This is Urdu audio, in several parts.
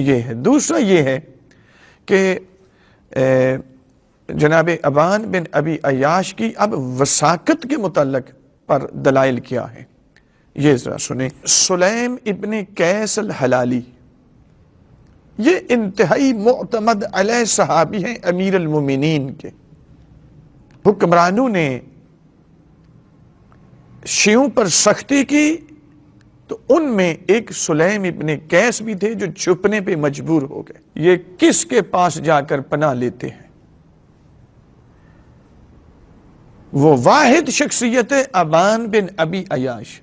یہ ہے۔ دوسرا یہ ہے کہ جناب ابان بن ابی عیاش کی اب وثاقت کے متعلق پر دلائل کیا ہے، یہ ذرا سنیں۔ سلیم ابن قیس الحلالی یہ انتہائی معتمد علیہ صحابی ہیں امیر المومنین کے۔ حکمرانوں نے شیعوں پر سختی کی تو ان میں ایک سلیم ابن قیس بھی تھے جو چھپنے پہ مجبور ہو گئے۔ یہ کس کے پاس جا کر پناہ لیتے ہیں؟ وہ واحد شخصیت ہے ابان بن ابی عیاش۔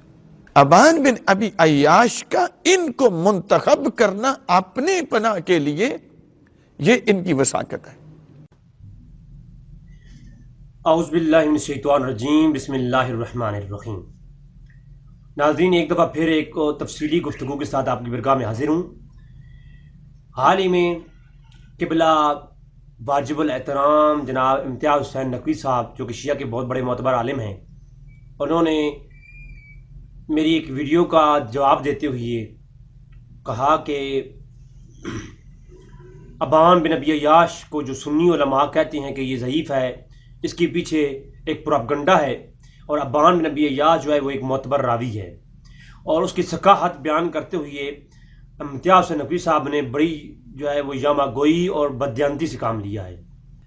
ابان بن ابی عیاش کا ان کو منتخب کرنا اپنے پناہ کے لیے، یہ ان کی وثاقت ہے۔ اعوذ باللہ من الشیطان الرجیم، بسم اللہ الرحمن الرحیم۔ ناظرین، ایک دفعہ پھر ایک تفصیلی گفتگو کے ساتھ آپ کی برگاہ میں حاضر ہوں۔ حال ہی میں قبلہ واجب الاحترام جناب امتیاز حسین نقوی صاحب، جو کہ شیعہ کے بہت بڑے معتبر عالم ہیں، انہوں نے میری ایک ویڈیو کا جواب دیتے ہوئے کہا کہ ابان بن ابی عیاش کو جو سنی علماء کہتے ہیں کہ یہ ضعیف ہے، اس کے پیچھے ایک پروپیگنڈا ہے، اور ابان بن ابی عیاش جو ہے وہ ایک معتبر راوی ہے، اور اس کی ثقافت بیان کرتے ہوئے امتیاز حسین نقوی صاحب نے بڑی جو ہے وہ یامہ گوئی اور بددیانتی سے کام لیا ہے۔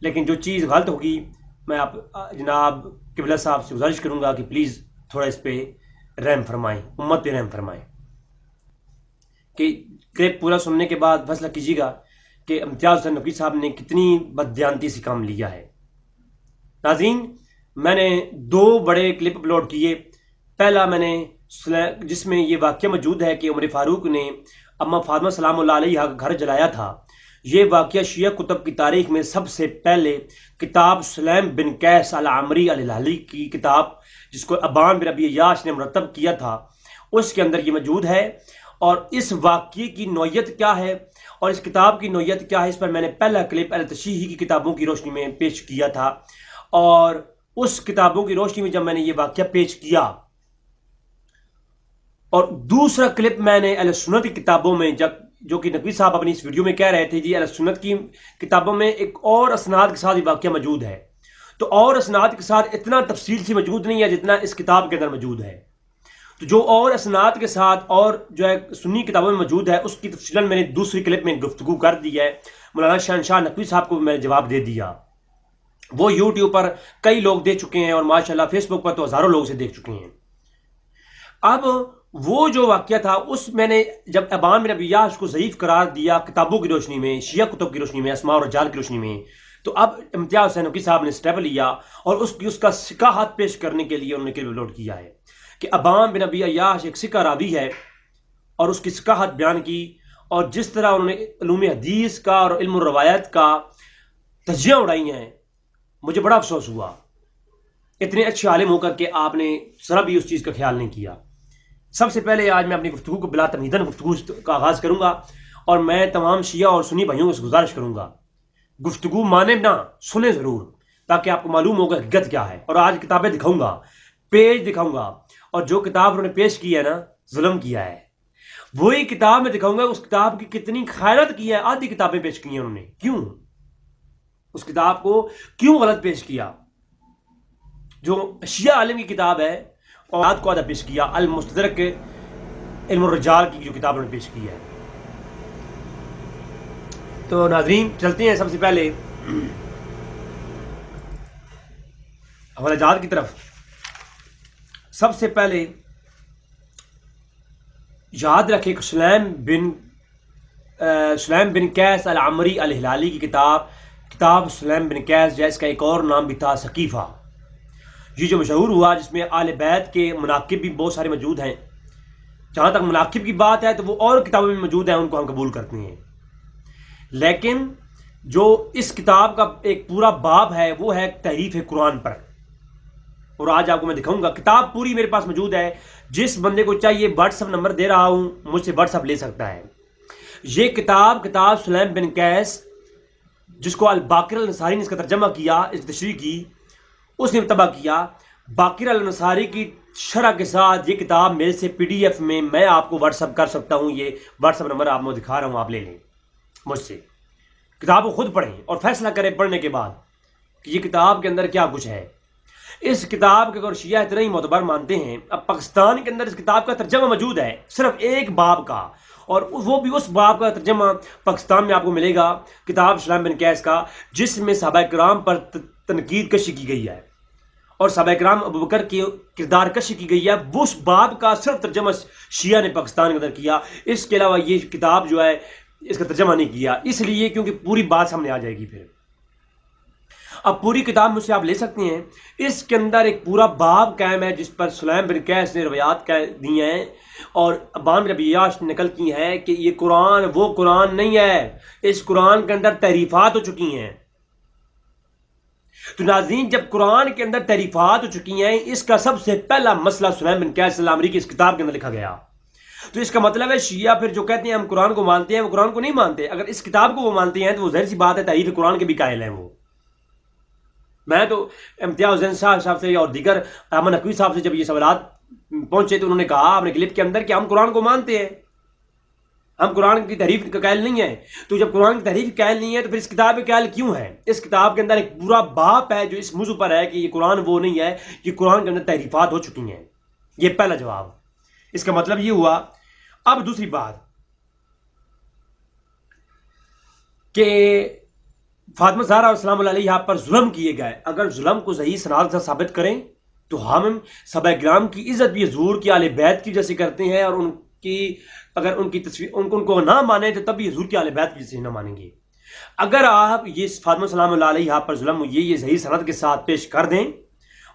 لیکن جو چیز غلط ہوگی، میں آپ جناب قبلہ صاحب سے گزارش کروں گا کہ پلیز تھوڑا اس پہ رحم فرمائیں، امت پہ رحم فرمائیں، کہ کلپ پورا سننے کے بعد فیصلہ کیجیے گا کہ امتیاز حسین نقوی صاحب نے کتنی بددیانتی سے کام لیا ہے۔ ناظرین، میں نے 2 بڑے کلپ اپلوڈ کیے۔ پہلا میں نے جس میں یہ واقعہ موجود ہے کہ عمر فاروق نے اما فاطمہ سلام اللہ علیہ کا گھر جلایا تھا۔ یہ واقعہ شیعہ کتب کی تاریخ میں سب سے پہلے کتاب سلیم بن قیس العمری الہلالی کی کتاب، جس کو ابان بن ابی عیاش نے مرتب کیا تھا، اس کے اندر یہ موجود ہے۔ اور اس واقعے کی نوعیت کیا ہے اور اس کتاب کی نوعیت کیا ہے، اس پر میں نے پہلا کلپ التشیحی کی کتابوں کی روشنی میں پیش کیا تھا، اور اس کتابوں کی روشنی میں جب میں نے یہ واقعہ پیش کیا، اور دوسرا کلپ میں نے اہل سنت کی کتابوں میں جو کہ نقوی صاحب اپنی اس ویڈیو میں کہہ رہے تھے جی اہل سنت کی کتابوں میں ایک اور اسناد کے ساتھ یہ واقعہ موجود ہے، تو اور اسناد کے ساتھ اتنا تفصیل سے موجود نہیں ہے جتنا اس کتاب کے اندر موجود ہے۔ تو جو اور اسناد کے ساتھ اور جو ہے سنی کتابوں میں موجود ہے، اس کی تفصیل میں نے دوسری کلپ میں گفتگو کر دی ہے۔ مولانا شہنشاہ نقوی صاحب کو میں نے جواب دے دیا، وہ یوٹیوب پر کئی لوگ دے چکے ہیں، اور ماشاءاللہ فیس بک پر تو ہزاروں لوگ سے دیکھ چکے ہیں۔ اب وہ جو واقعہ تھا، اس میں نے جب ابان بن ابی عیاش کو ضعیف قرار دیا کتابوں کی روشنی میں، شیعہ کتب کی روشنی میں، اسماء اور رجال کی روشنی میں، تو اب امتیاز حسین نقوی صاحب نے سٹیپ لیا اور اس کا سکہ ہاتھ پیش کرنے کے لیے انہوں نے کلپ اپلوڈ کیا ہے کہ ابان بن ابی عیاش ایک سکہ راوی ہے، اور اس کی سکہ ہاتھ بیان کی، اور جس طرح انہوں نے علوم حدیث کا اور علم الروایت کا تجزیہ اڑائی ہیں، مجھے بڑا افسوس ہوا اتنے اچھے عالم ہو کر کے آپ نے ذرا بھی اس چیز کا خیال نہیں کیا۔ سب سے پہلے آج میں اپنی گفتگو کو بلا تمہیدن گفتگو کا آغاز کروں گا، اور میں تمام شیعہ اور سنی بھائیوں سے گزارش کروں گا گفتگو مانے نہ سنیں ضرور، تاکہ آپ کو معلوم ہوگا حقیقت کیا ہے۔ اور آج کتابیں دکھاؤں گا، پیج دکھاؤں گا، اور جو کتاب انہوں نے پیش کی ہے نا، ظلم کیا ہے، وہی کتاب میں دکھاؤں گا اس کتاب کی کتنی خیانت کی ہے۔ آدھی کتابیں پیش کی ہیں انہوں نے، کیوں اس کتاب کو کیوں غلط پیش کیا؟ جو شیعہ عالم کی کتاب ہے، اور آدھ کو آدھا پیش کیا۔ المستدرک علم الرجال کی جو کتاب انہوں نے پیش کی ہے۔ تو ناظرین چلتے ہیں سب سے پہلے حوالہ جات کی طرف۔ سب سے پہلے یاد رکھیں کہ سلیم بن قیس العمری الہلالی کی کتاب سلیم بن قیس، جس کا ایک اور نام بھی تھا ثقیفہ، یہ جو مشہور ہوا، جس میں آل بیت کے مناقب بھی بہت سارے موجود ہیں۔ جہاں تک مناقب کی بات ہے تو وہ اور کتابوں میں موجود ہیں، ان کو ہم قبول کرتے ہیں، لیکن جو اس کتاب کا ایک پورا باب ہے وہ ہے تحریف قرآن پر، اور آج آپ کو میں دکھاؤں گا۔ کتاب پوری میرے پاس موجود ہے، جس بندے کو چاہیے واٹس ایپ نمبر دے رہا ہوں، مجھ سے واٹس ایپ لے سکتا ہے۔ یہ کتاب سلیم بن قیس، جس کو الباقر الانصاری نے اس کا ترجمہ کیا، اس تشریح کی، اس نے طبع کیا۔ باقر الانصاری کی شرح کے ساتھ یہ کتاب میرے سے PDF میں میں آپ کو واٹس ایپ کر سکتا ہوں۔ یہ واٹس ایپ نمبر آپ کو دکھا رہا ہوں، آپ لے لیں۔ مجھ سے کتاب کو خود پڑھیں اور فیصلہ کریں پڑھنے کے بعد کہ یہ کتاب کے اندر کیا کچھ ہے. اس کتاب کے اگر شیعہ اتنا ہی معتبر مانتے ہیں، اب پاکستان کے اندر اس کتاب کا ترجمہ موجود ہے صرف ایک باب کا، اور وہ بھی اس باب کا ترجمہ پاکستان میں آپ کو ملے گا کتاب سلیم بن قیس کا، جس میں صحابہ کرام پر تنقید کشی کی گئی ہے اور صحابہ کرام ابوبکر کی کردار کشی کی گئی ہے. وہ اس باب کا صرف ترجمہ شیعہ نے پاکستان کے اندر کیا. اس کے علاوہ یہ کتاب جو ہے اس کا ترجمہ نہیں کیا، اس لیے کیونکہ پوری بات سامنے آ جائے گی. پھر اب پوری کتاب مجھ سے آپ لے سکتے ہیں، اس کے اندر ایک پورا باب قائم ہے جس پر سلیم بن قیس نے روایات دی ہیں اور ابان بن ابی عیاش نے نقل کی ہے کہ یہ قرآن وہ قرآن نہیں ہے، اس قرآن کے اندر تحریفات ہو چکی ہیں. تو ناظرین، جب قرآن کے اندر تحریفات ہو چکی ہیں، اس کا سب سے پہلا مسئلہ سلیم بن قیس الامری کی اس کتاب کے اندر لکھا گیا. تو اس کا مطلب ہے شیعہ پھر جو کہتے ہیں ہم قرآن کو مانتے ہیں، وہ قرآن کو نہیں مانتے. اگر اس کتاب کو وہ مانتے ہیں تو وہ ظاہر سی بات ہے تحریف قرآن کے بھی قائل ہیں. وہ میں تو امتیاز حسین صاحب سے اور دیگر احمد نقوی صاحب سے جب یہ سوالات پہنچے تو انہوں نے کہا اپنے کلپ کے اندر کہ ہم قرآن کو مانتے ہیں، ہم قرآن کی تحریف کا قائل نہیں ہیں. تو جب قرآن کی تحریف قائل نہیں ہے تو پھر اس کتاب کے قائل کیوں ہے؟ اس کتاب کے اندر ایک پورا باپ ہے جو اس موضوع پر ہے کہ یہ قرآن وہ نہیں ہے، کہ قرآن کے اندر تحریفات ہو چکی ہیں. یہ پہلا جواب. اس کا مطلب یہ ہوا. اب دوسری بات کہ فاطمہ زہرا السلام علیہ پر ظلم کیے گئے، اگر ظلم کو صحیح سند سے ثابت کریں تو ہم صحابہ کرام کی عزت بھی حضور کی آل بیت کی جیسے کرتے ہیں، اور ان کی اگر ان کی تصویر ان کو نہ مانیں تو تب بھی حضور کی آل بیت کی جیسے نہ مانیں گے. اگر آپ یہ فاطمہ السلام علیہ پر ظلم یہ صحیح سند کے ساتھ پیش کر دیں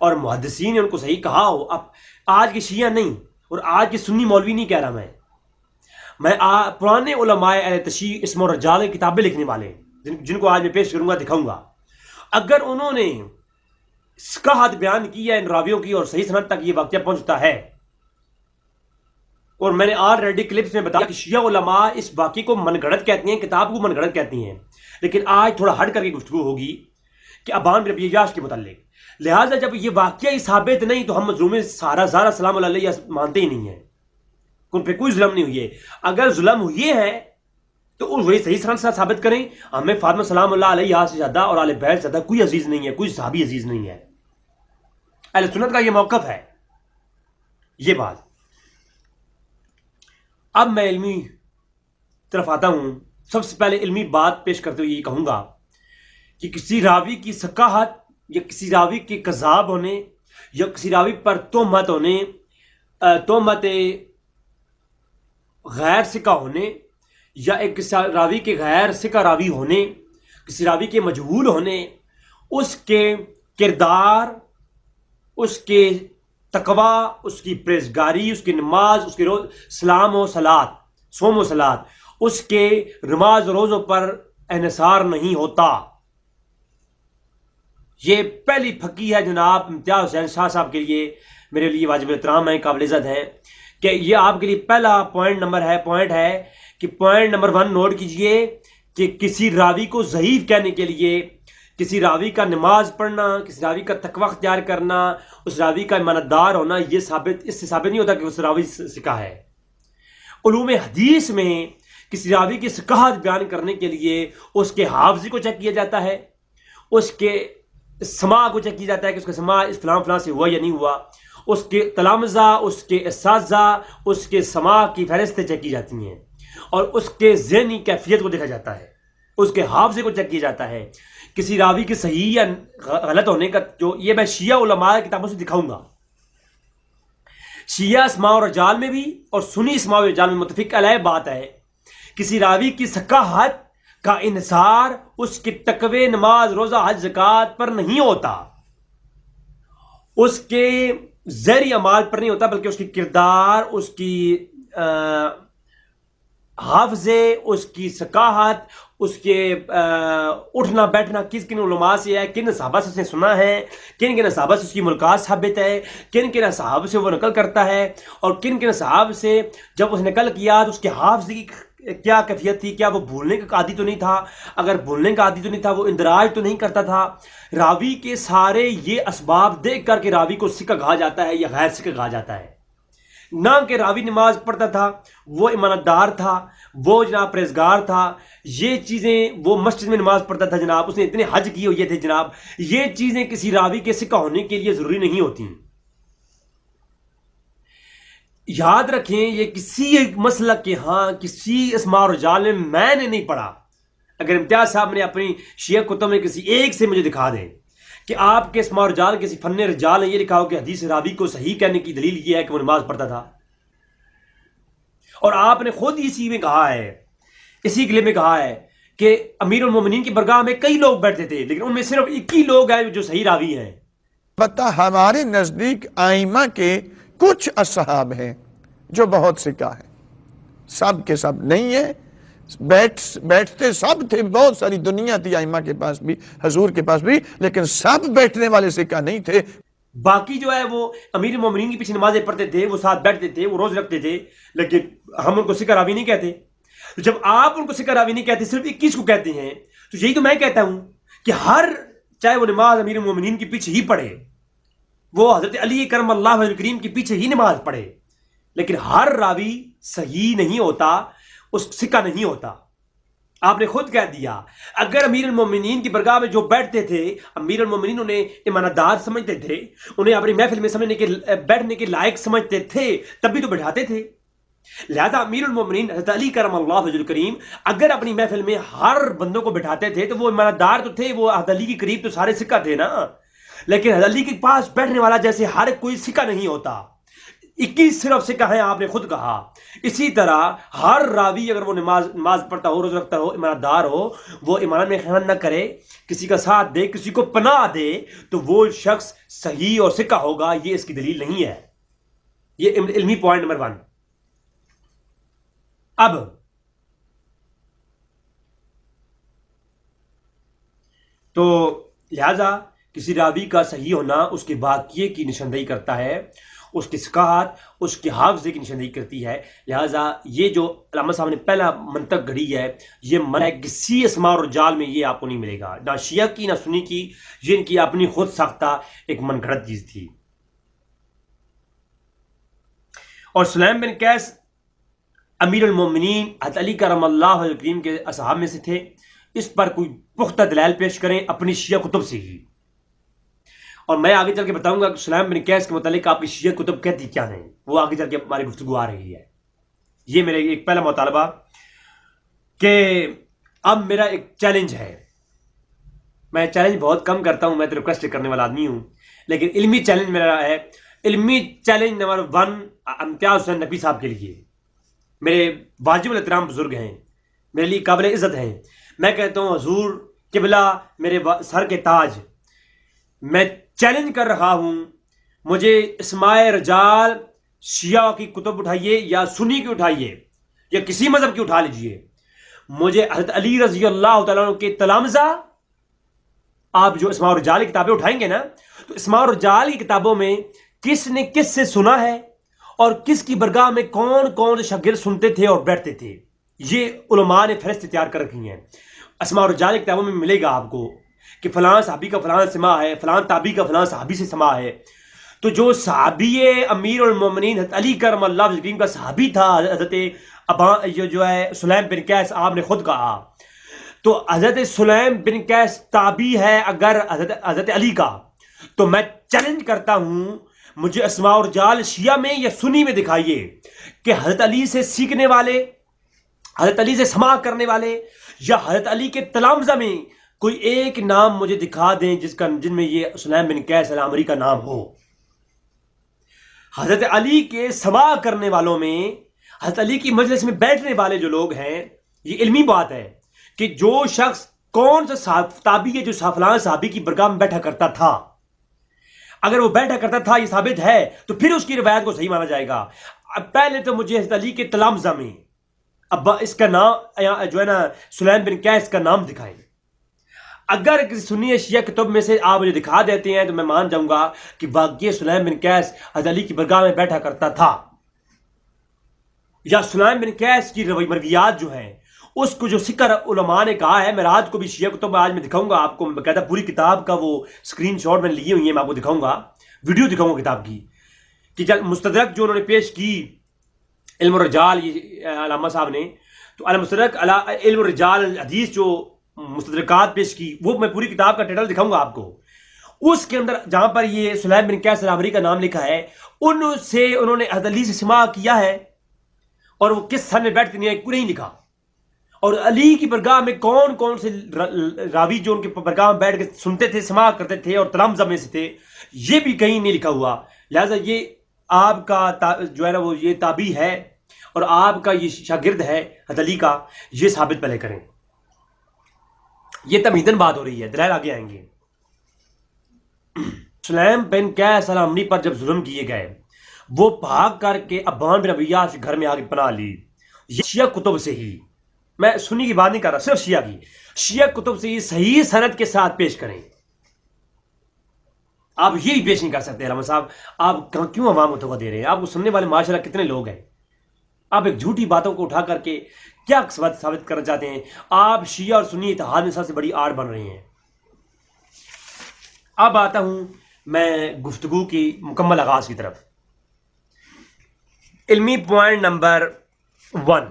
اور محدثین نے ان کو صحیح کہا ہو، اب آج کے شیعہ نہیں اور آج کے سنی مولوی نہیں کہہ رہا میں پرانے علماء اہل تشیع اسم و رجال کتابیں لکھنے والے جن کو آج میں پیش کروں گا دکھاؤں گا، اگر انہوں نے صحاحت بیان کی ہے ان راویوں کی اور صحیح سند تک یہ واقعہ پہنچتا ہے، اور میں نے آلریڈی کلپس میں بتایا کہ شیعہ علماء اس واقعے کو من گھڑت کہتی ہیں، کتاب کو من گھڑت کہتی ہیں، لیکن آج تھوڑا ہٹ کر کے گفتگو ہوگی کہ ابان بن ابی عیاش کے متعلق. لہٰذا جب یہ واقعہ ثابت نہیں تو ہم مظلوم زہرا السلام علیہ مانتے ہی نہیں ہیں، ان پہ کوئی ظلم نہیں ہوئی ہے. اگر ظلم ہوئی ہے تو وہی صحیح سند سے ثابت کریں. ہمیں فاطمہ سلام اللہ علیہ سے زیادہ اور آل بیت سے زیادہ کوئی عزیز نہیں ہے، کوئی صحابی عزیز نہیں ہے. اہل سنت کا یہ موقف ہے. یہ بات. اب میں علمی طرف آتا ہوں. سب سے پہلے علمی بات پیش کرتے ہوئے یہ کہوں گا کہ کسی راوی کی ثقاحت یا کسی راوی کے کذاب ہونے یا کسی راوی پر تہمت ہونے، تہمت غیر ثقہ ہونے، یا ایک راوی کے غیر ثقہ راوی ہونے، کسی راوی کے مجہول ہونے، اس کے کردار، اس کے تقوی، اس کی پرہیزگاری، اس کی نماز، اس کے سلام و صلات، صوم و صلات، اس کے نماز روزوں پر انحصار نہیں ہوتا. یہ پہلی پھکی ہے جناب امتیاز حسین شاہ صاحب کے لیے، میرے لیے واجب احترام ہے، قابل عزت ہے کہ یہ آپ کے لیے پہلا پوائنٹ ہے کہ پوائنٹ نمبر 1 نوٹ کیجئے کہ کسی راوی کو ضعیف کہنے کے لیے کسی راوی کا نماز پڑھنا، کسی راوی کا تقوی اختیار کرنا، اس راوی کا ایماندار ہونا، یہ اس سے ثابت نہیں ہوتا کہ اس راوی ثقہ ہے. علوم حدیث میں کسی راوی کی ثقاحت بیان کرنے کے لیے اس کے حافظی کو چیک کیا جاتا ہے، اس کے سماع کو چیک کیا جاتا ہے کہ اس کا سماع اس فلاں سے ہوا یا نہیں ہوا، اس کے تلامذہ، اس کے اساتذہ، اس کے سماع کی فہرستیں چیک کی جاتی ہیں، اور اس کے ذہنی کیفیت کو دیکھا جاتا ہے، اس کے حافظے کو چیک کیا جاتا ہے. کسی راوی کے صحیح یا غلط ہونے کا جو یہ میں شیعہ علماء کتابوں سے دکھاؤں گا. شیعہ اسماء و رجال میں بھی اور سنی اسماء و رجال میں متفق علیہ بات ہے، کسی راوی کی ثقاحت کا انحصار اس کی تقوی، نماز، روزہ، حج، زکوٰۃ پر نہیں ہوتا، اس کے ظاہری اعمال پر نہیں ہوتا، بلکہ اس کی کردار، اس کی حافظے، اس کی ثقاحت، اس کے اٹھنا بیٹھنا کن علماء سے ہے، کن صحابہ سے اس نے سنا ہے، کن صحابہ سے اس کی ملاقات ثابت ہے، کن صحابہ سے وہ نقل کرتا ہے، اور کن صحابہ سے جب اس نے نقل کیا تو اس کے حافظے کی کیا کیفیت تھی، کیا وہ بھولنے کا عادی تو نہیں تھا، اگر بھولنے کا عادی تو نہیں تھا وہ اندراج تو نہیں کرتا تھا. راوی کے سارے یہ اسباب دیکھ کر کے راوی کو ثقہ کہا جاتا ہے یا غیر ثقہ کہا جاتا ہے. نہ کہ راوی نماز پڑھتا تھا، وہ ایماندار تھا، وہ جناب پرہیزگار تھا، یہ چیزیں، وہ مسجد میں نماز پڑھتا تھا جناب، اس نے اتنے حج کیے ہوئے تھے جناب، یہ چیزیں کسی راوی کے ثقہ ہونے کے لیے ضروری نہیں ہوتی. یاد رکھیں یہ کسی ایک مسلک کے ہاں کسی اسماء و رجال میں نے نہیں پڑھا. اگر امتیاز صاحب نے اپنی شیعہ کتب میں کسی ایک سے مجھے دکھا دیں کہ آپ کے اسماء و رجال کسی فن رجال نے یہ لکھا ہو کہ حدیث راوی کو صحیح کہنے کی دلیل یہ ہے کہ وہ نماز پڑھتا تھا. اور آپ نے خود اسی میں کہا ہے، اسی کلپ میں کہا ہے کہ امیر المومنین کی برگاہ میں کئی لوگ بیٹھتے تھے لیکن ان میں صرف 21 لوگ ہیں جو صحیح راوی ہیں. البتہ ہمارے نزدیک ائمہ کے کچھ اصحاب ہیں جو بہت ثقہ ہیں، سب کے سب نہیں ہیں، بیٹھتے سب تھے، بہت ساری دنیا تھی ائمہ کے پاس بھی، حضور کے پاس بھی، لیکن سب بیٹھنے والے ثقہ نہیں تھے. باقی جو ہے وہ امیر المومنین کے پیچھے نمازیں پڑھتے تھے، وہ ساتھ بیٹھتے تھے، وہ روز رکھتے تھے، لیکن ہم ان کو ثقہ راوی نہیں کہتے. جب آپ ان کو ثقہ راوی نہیں کہتے، صرف 21 کو کہتے ہیں، تو یہی تو میں کہتا ہوں کہ ہر چاہے وہ نماز امیر المومنین کے پیچھے ہی پڑھے، وہ حضرت علی کرم اللہ وجہ کریم کے پیچھے ہی نماز پڑھے، لیکن ہر راوی صحیح نہیں ہوتا، اس ثقہ نہیں ہوتا. آپ نے خود کہہ دیا اگر امیر المومنین کی برگاہ میں جو بیٹھتے تھے، امیر المومنین انہیں ایماندار سمجھتے تھے، انہیں اپنی محفل میں سمجھنے کے بیٹھنے کے لائق سمجھتے تھے، تب بھی تو بٹھاتے تھے. لہذا امیر المومنین حضرت علی کرم اللہ وجہ کریم اگر اپنی محفل میں ہر بندوں کو بٹھاتے تھے تو وہ ایماندار تو تھے، وہ حضرت علی کے قریب تو سارے ثقہ تھے نا، لیکن حضرت علی کے پاس بیٹھنے والا جیسے ہر کوئی ثقہ نہیں ہوتا. 21 صرف ثقہ ہیں، آپ نے خود کہا. اسی طرح ہر راوی اگر وہ نماز پڑھتا ہو، روز رکھتا ہو، ایماندار ہو، وہ ایمان میں خیانت نہ کرے، کسی کا ساتھ دے، کسی کو پناہ دے، تو وہ شخص صحیح اور ثقہ ہوگا. یہ اس کی دلیل نہیں ہے. یہ علمی پوائنٹ نمبر 1. اب تو لہذا کسی راوی کا صحیح ہونا اس کے واقعے کی نشاندہی کرتا ہے، اس کی ثقافت، اس کے حافظے کی نشاندہی کرتی ہے. لہٰذا یہ جو علامہ صاحب نے پہلا منطق گھڑی ہے، یہ منع کسی اسماء اور رجال میں یہ آپ کو نہیں ملے گا، نہ شیعہ کی نہ سنی کی، یہ ان کی اپنی خود ساختہ ایک من گھڑت چیز تھی. اور سلیم بن قیس امیر المومنین حضرت علی کرم اللہ وجہ کریم کے اصحاب میں سے تھے. اس پر کوئی پختہ دلائل پیش کریں اپنی شیعہ کتب سے ہی، اور میں آگے چل کے بتاؤں گا کہ سلیم بن قیس کے متعلق آپ کی شیعہ کتب کہتی کیا ہیں، وہ آگے چل کے ہماری گفتگو آ رہی ہے. یہ میرا ایک پہلا مطالبہ کہ اب میرا ایک چیلنج ہے. میں چیلنج بہت کم کرتا ہوں، میں تو ریکویسٹ کرنے والا آدمی ہوں، لیکن علمی چیلنج میرا ہے. علمی چیلنج نمبر 1 امتیاز حسین نقوی صاحب کے لیے، میرے واجب الاحترام بزرگ ہیں، میرے لیے قابل عزت ہیں. میں کہتا ہوں حضور قبلہ میرے سر کے تاج، میں چیلنج کر رہا ہوں، مجھے اسماء رجال شیعہ کی کتب اٹھائیے یا سنی کی اٹھائیے یا کسی مذہب کی اٹھا لیجئے، مجھے حضرت علی رضی اللہ تعالیٰ عنہ کے تلامذہ، آپ جو اسماء رجال کی کتابیں اٹھائیں گے نا، تو اسماء رجال کی کتابوں میں کس نے کس سے سنا ہے اور کس کی برگاہ میں کون کون شاگرد سنتے تھے اور بیٹھتے تھے، یہ علماء نے فہرست تیار کر رکھی ہیں. اسماء رجال کی کتابوں میں ملے گا آپ کو کہ فلاں صحابی کا فلاں سماع ہے، فلاں تابعی کا فلاں صحابی سے سماع ہے. تو جو صحابی امیر المومنین حضرت علی کرم اللہ وجہ کریم کا صحابی تھا حضرت جو ہے سلیم بن قیس، آپ نے خود کہا، تو حضرت سلیم بن قیس تابعی ہے اگر حضرت علی کا، تو میں چیلنج کرتا ہوں مجھے اسماء رجال شیعہ میں یا سنی میں دکھائیے کہ حضرت علی سے سیکھنے والے، حضرت علی سے سماع کرنے والے یا حضرت علی کے تلامذہ میں کوئی ایک نام مجھے دکھا دیں جن میں یہ سلیم بن قیس العمری کا نام ہو. حضرت علی کے سماع کرنے والوں میں، حضرت علی کی مجلس میں بیٹھنے والے جو لوگ ہیں، یہ علمی بات ہے کہ جو شخص کون سا تابعی ہے جو فلاں صحابی کی برگاہ میں بیٹھا کرتا تھا، اگر وہ بیٹھا کرتا تھا یہ ثابت ہے تو پھر اس کی روایت کو صحیح مانا جائے گا. پہلے تو مجھے حضرت علی کے تلامذہ میں اب اس کا نام جو ہے نا سلیم بن قیس کا نام دکھائیں. اگر کسی سنی شیعہ کتب میں سے آپ مجھے دکھا دیتے ہیں تو میں مان جاؤں گا کہ واقعی سلیم بن قیس حضرت علی کی برگاہ میں بیٹھا کرتا تھا، یا سلیم بن قیس کی مرویات جو ہیں اس کو جو ذکر علماء نے کہا ہے. میں رات کو بھی شیعہ کتب آج میں دکھاؤں گا آپ کو، میں باقاعدہ پوری کتاب کا وہ اسکرین شاٹ میں لیے ہوئی ہیں، میں آپ کو دکھاؤں گا، ویڈیو دکھاؤں گا کتاب کی، کہ جب مستدرک جو انہوں نے پیش کی علم الرجال علامہ صاحب نے، تو المستدرک علم الرجال حدیث جو مستدرکات پیش کی، وہ میں پوری کتاب کا ٹائٹل دکھاؤں گا آپ کو. اس کے اندر جہاں پر یہ سلیم بن قیس العمری کا نام لکھا ہے، ان سے انہوں نے حضرت علی سے سماع کیا ہے، اور وہ کس سن میں بیٹھتے نہیں لکھا. اور علی کی برگاہ میں کون کون سے راوی جو ان کے برگاہ میں بیٹھ کے سنتے تھے، سماع کرتے تھے اور تلامذہ میں سے تھے، یہ بھی کہیں نہیں لکھا ہوا. لہذا یہ آپ کا جو ہے نا وہ یہ تابعی ہے اور آپ کا یہ شاگرد ہے حضرت علی کا، یہ ثابت پہلے کریں. یہ تمہیدن بات ہو رہی ہے، دلائل آگے آئیں گے. سلیم بن قیس العمری پر جب ظلم کیے گئے، وہ بھاگ کر کے ابان بن ابیاس کے گھر میں آگے پناہ لی. یہ شیعہ کتب سے ہی، میں سنی کی بات نہیں کر رہا، صرف شیعہ کی، شیعہ کتب سے ہی صحیح سند کے ساتھ پیش کریں. آپ یہی پیش نہیں کر سکتے علامہ صاحب. آپ کیوں عوام کو دھوکہ دے رہے ہیں؟ آپ کو سننے والے معاشرہ کتنے لوگ ہیں؟ آپ ایک جھوٹی باتوں کو اٹھا کر کے کیا ثابت کرنا چاہتے ہیں؟ آپ شیعہ اور سنی اتحاد میں سب سے بڑی آڑ بن رہے ہیں. اب آتا ہوں میں گفتگو کی مکمل آغاز کی طرف. علمی پوائنٹ نمبر 1،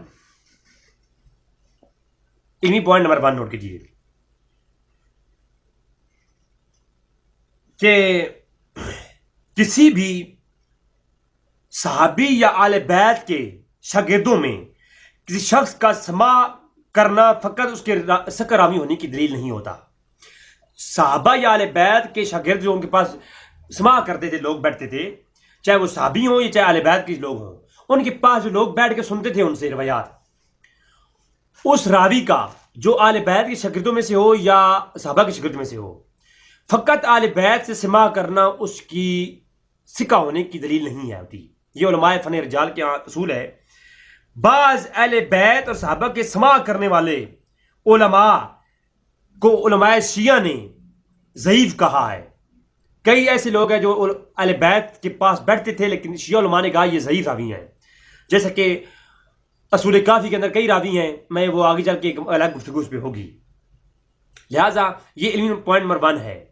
علمی پوائنٹ نمبر 1 نوٹ کیجیے کہ کسی بھی صحابی یا آل بیت کے شاگردوں میں کسی شخص کا سماع کرنا فقط اس کے سکر راوی ہونے کی دلیل نہیں ہوتا. صحابہ یا آل بیت کے شاگرد جو ان کے پاس سماع کرتے تھے، لوگ بیٹھتے تھے، چاہے وہ صحابی ہوں یا چاہے آل بیت کے لوگ ہوں، ان کے پاس جو لوگ بیٹھ کے سنتے تھے ان سے روایات، اس راوی کا جو آل بیت کے شاگردوں میں سے ہو یا صحابہ کے شاگردوں میں سے ہو، فقط آل بیت سے سماع کرنا اس کی ثقہ ہونے کی دلیل نہیں ہے ہوتی. یہ علماء فن رجال کے اصول ہے. بعض اہل بیت اور صحابہ کے سماع کرنے والے علماء کو علماء شیعہ نے ضعیف کہا ہے. کئی ایسے لوگ ہیں جو اہل بیت کے پاس بیٹھتے تھے لیکن شیعہ علماء نے کہا یہ ضعیف راوی ہیں، جیسا کہ اصول کافی کے اندر کئی راوی ہیں، میں وہ آگے چل کے ایک الگ گفتگو اس پہ ہوگی. لہٰذا یہ علمی پوائنٹ نمبر 1 ہے.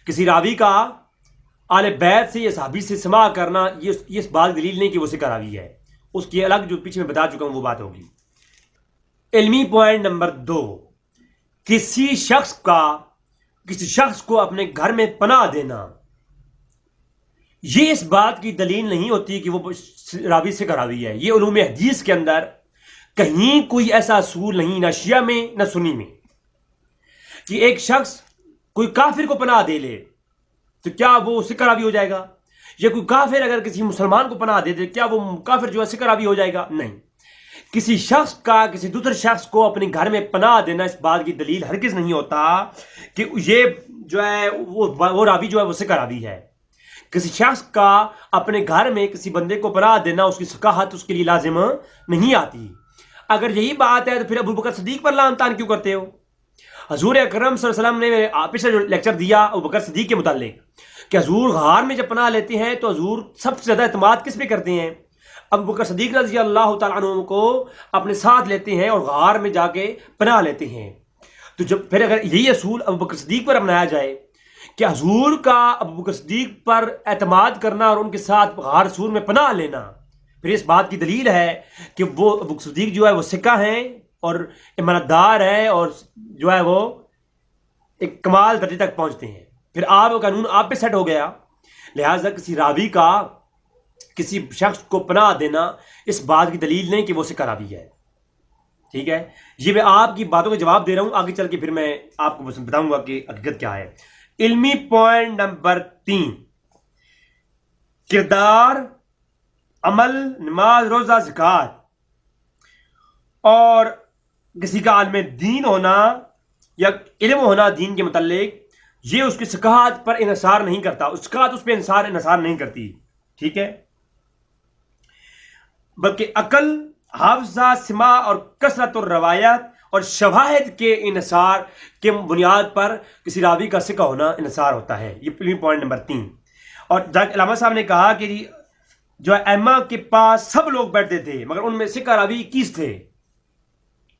کسی راوی کا آل بیت سے یا صحابی سے سماع کرنا یہ اس بات دلیل نہیں کہ وہ ثقہ راوی ہے. اس کی الگ جو پیچھے میں بتا چکا ہوں وہ بات ہوگی. علمی پوائنٹ نمبر 2، کسی شخص کو اپنے گھر میں پناہ دینا یہ اس بات کی دلیل نہیں ہوتی کہ وہ راوی ثقہ راوی ہے. یہ علوم حدیث کے اندر کہیں کوئی ایسا اصول نہیں، نہ شیعہ میں نہ سنی میں، کہ ایک شخص کوئی کافر کو پناہ دے لے تو کیا وہ ثقہ راوی ہو جائے گا، یا کوئی کافر اگر کسی مسلمان کو پناہ دے دے کیا وہ کافر جو ہے ثقہ راوی ہو جائے گا؟ نہیں. کسی شخص کا کسی دوسرے شخص کو اپنے گھر میں پناہ دینا اس بات کی دلیل ہرگز نہیں ہوتا کہ یہ جو ہے وہ راوی جو ہے وہ ثقہ راوی ہے. کسی شخص کا اپنے گھر میں کسی بندے کو پناہ دینا اس کی ثقاہت اس کے لیے لازم نہیں آتی. اگر یہی بات ہے تو پھر ابو بکر صدیق پر لعن طعن کیوں کرتے ہو؟ حضور اکرم صلی اللہ علیہ وسلم نے پچھلے جو لیکچر دیا ابو بکر صدیق کے متعلق کہ حضور غار میں جب پناہ لیتے ہیں تو حضور سب سے زیادہ اعتماد کس پہ کرتے ہیں؟ ابو بکر صدیق رضی اللہ تعالیٰ عنہ کو اپنے ساتھ لیتے ہیں اور غار میں جا کے پناہ لیتے ہیں. تو جب پھر اگر یہی اصول ابو بکر صدیق پر اپنایا جائے کہ حضور کا ابو بکر صدیق پر اعتماد کرنا اور ان کے ساتھ غار سور میں پناہ لینا، پھر اس بات کی دلیل ہے کہ وہ ابو بکر صدیق جو ہے وہ ثقہ ہیں اور ایماندار ہے اور جو ہے وہ ایک کمال درجے تک پہنچتے ہیں. پھر آپ کا قانون آپ پہ سیٹ ہو گیا. لہٰذا کسی راوی کا کسی شخص کو پناہ دینا اس بات کی دلیل نہیں کہ وہ ثقہ راوی ہے. ٹھیک ہے، یہ میں آپ کی باتوں کا جواب دے رہا ہوں. آگے چل کے پھر میں آپ کو بتاؤں گا کہ حقیقت کیا ہے. علمی پوائنٹ نمبر 3، کردار، عمل، نماز، روزہ، زکوٰۃ اور کسی کا عالم دین ہونا یا علم ہونا دین کے متعلق، یہ اس کی ثقافت پر انحصار نہیں کرتا، ثقافت اس پہ انحصار نہیں کرتی. ٹھیک ہے، بلکہ عقل، حافظہ، سماع اور کثرت الروایات اور شواہد کے انحصار کے بنیاد پر کسی راوی کا ثقہ ہونا انحصار ہوتا ہے. یہ علمی پوائنٹ نمبر 3. اور علامہ صاحب نے کہا کہ جو ائمہ کے پاس سب لوگ بیٹھتے تھے مگر ان میں ثقہ راوی 21 تھے.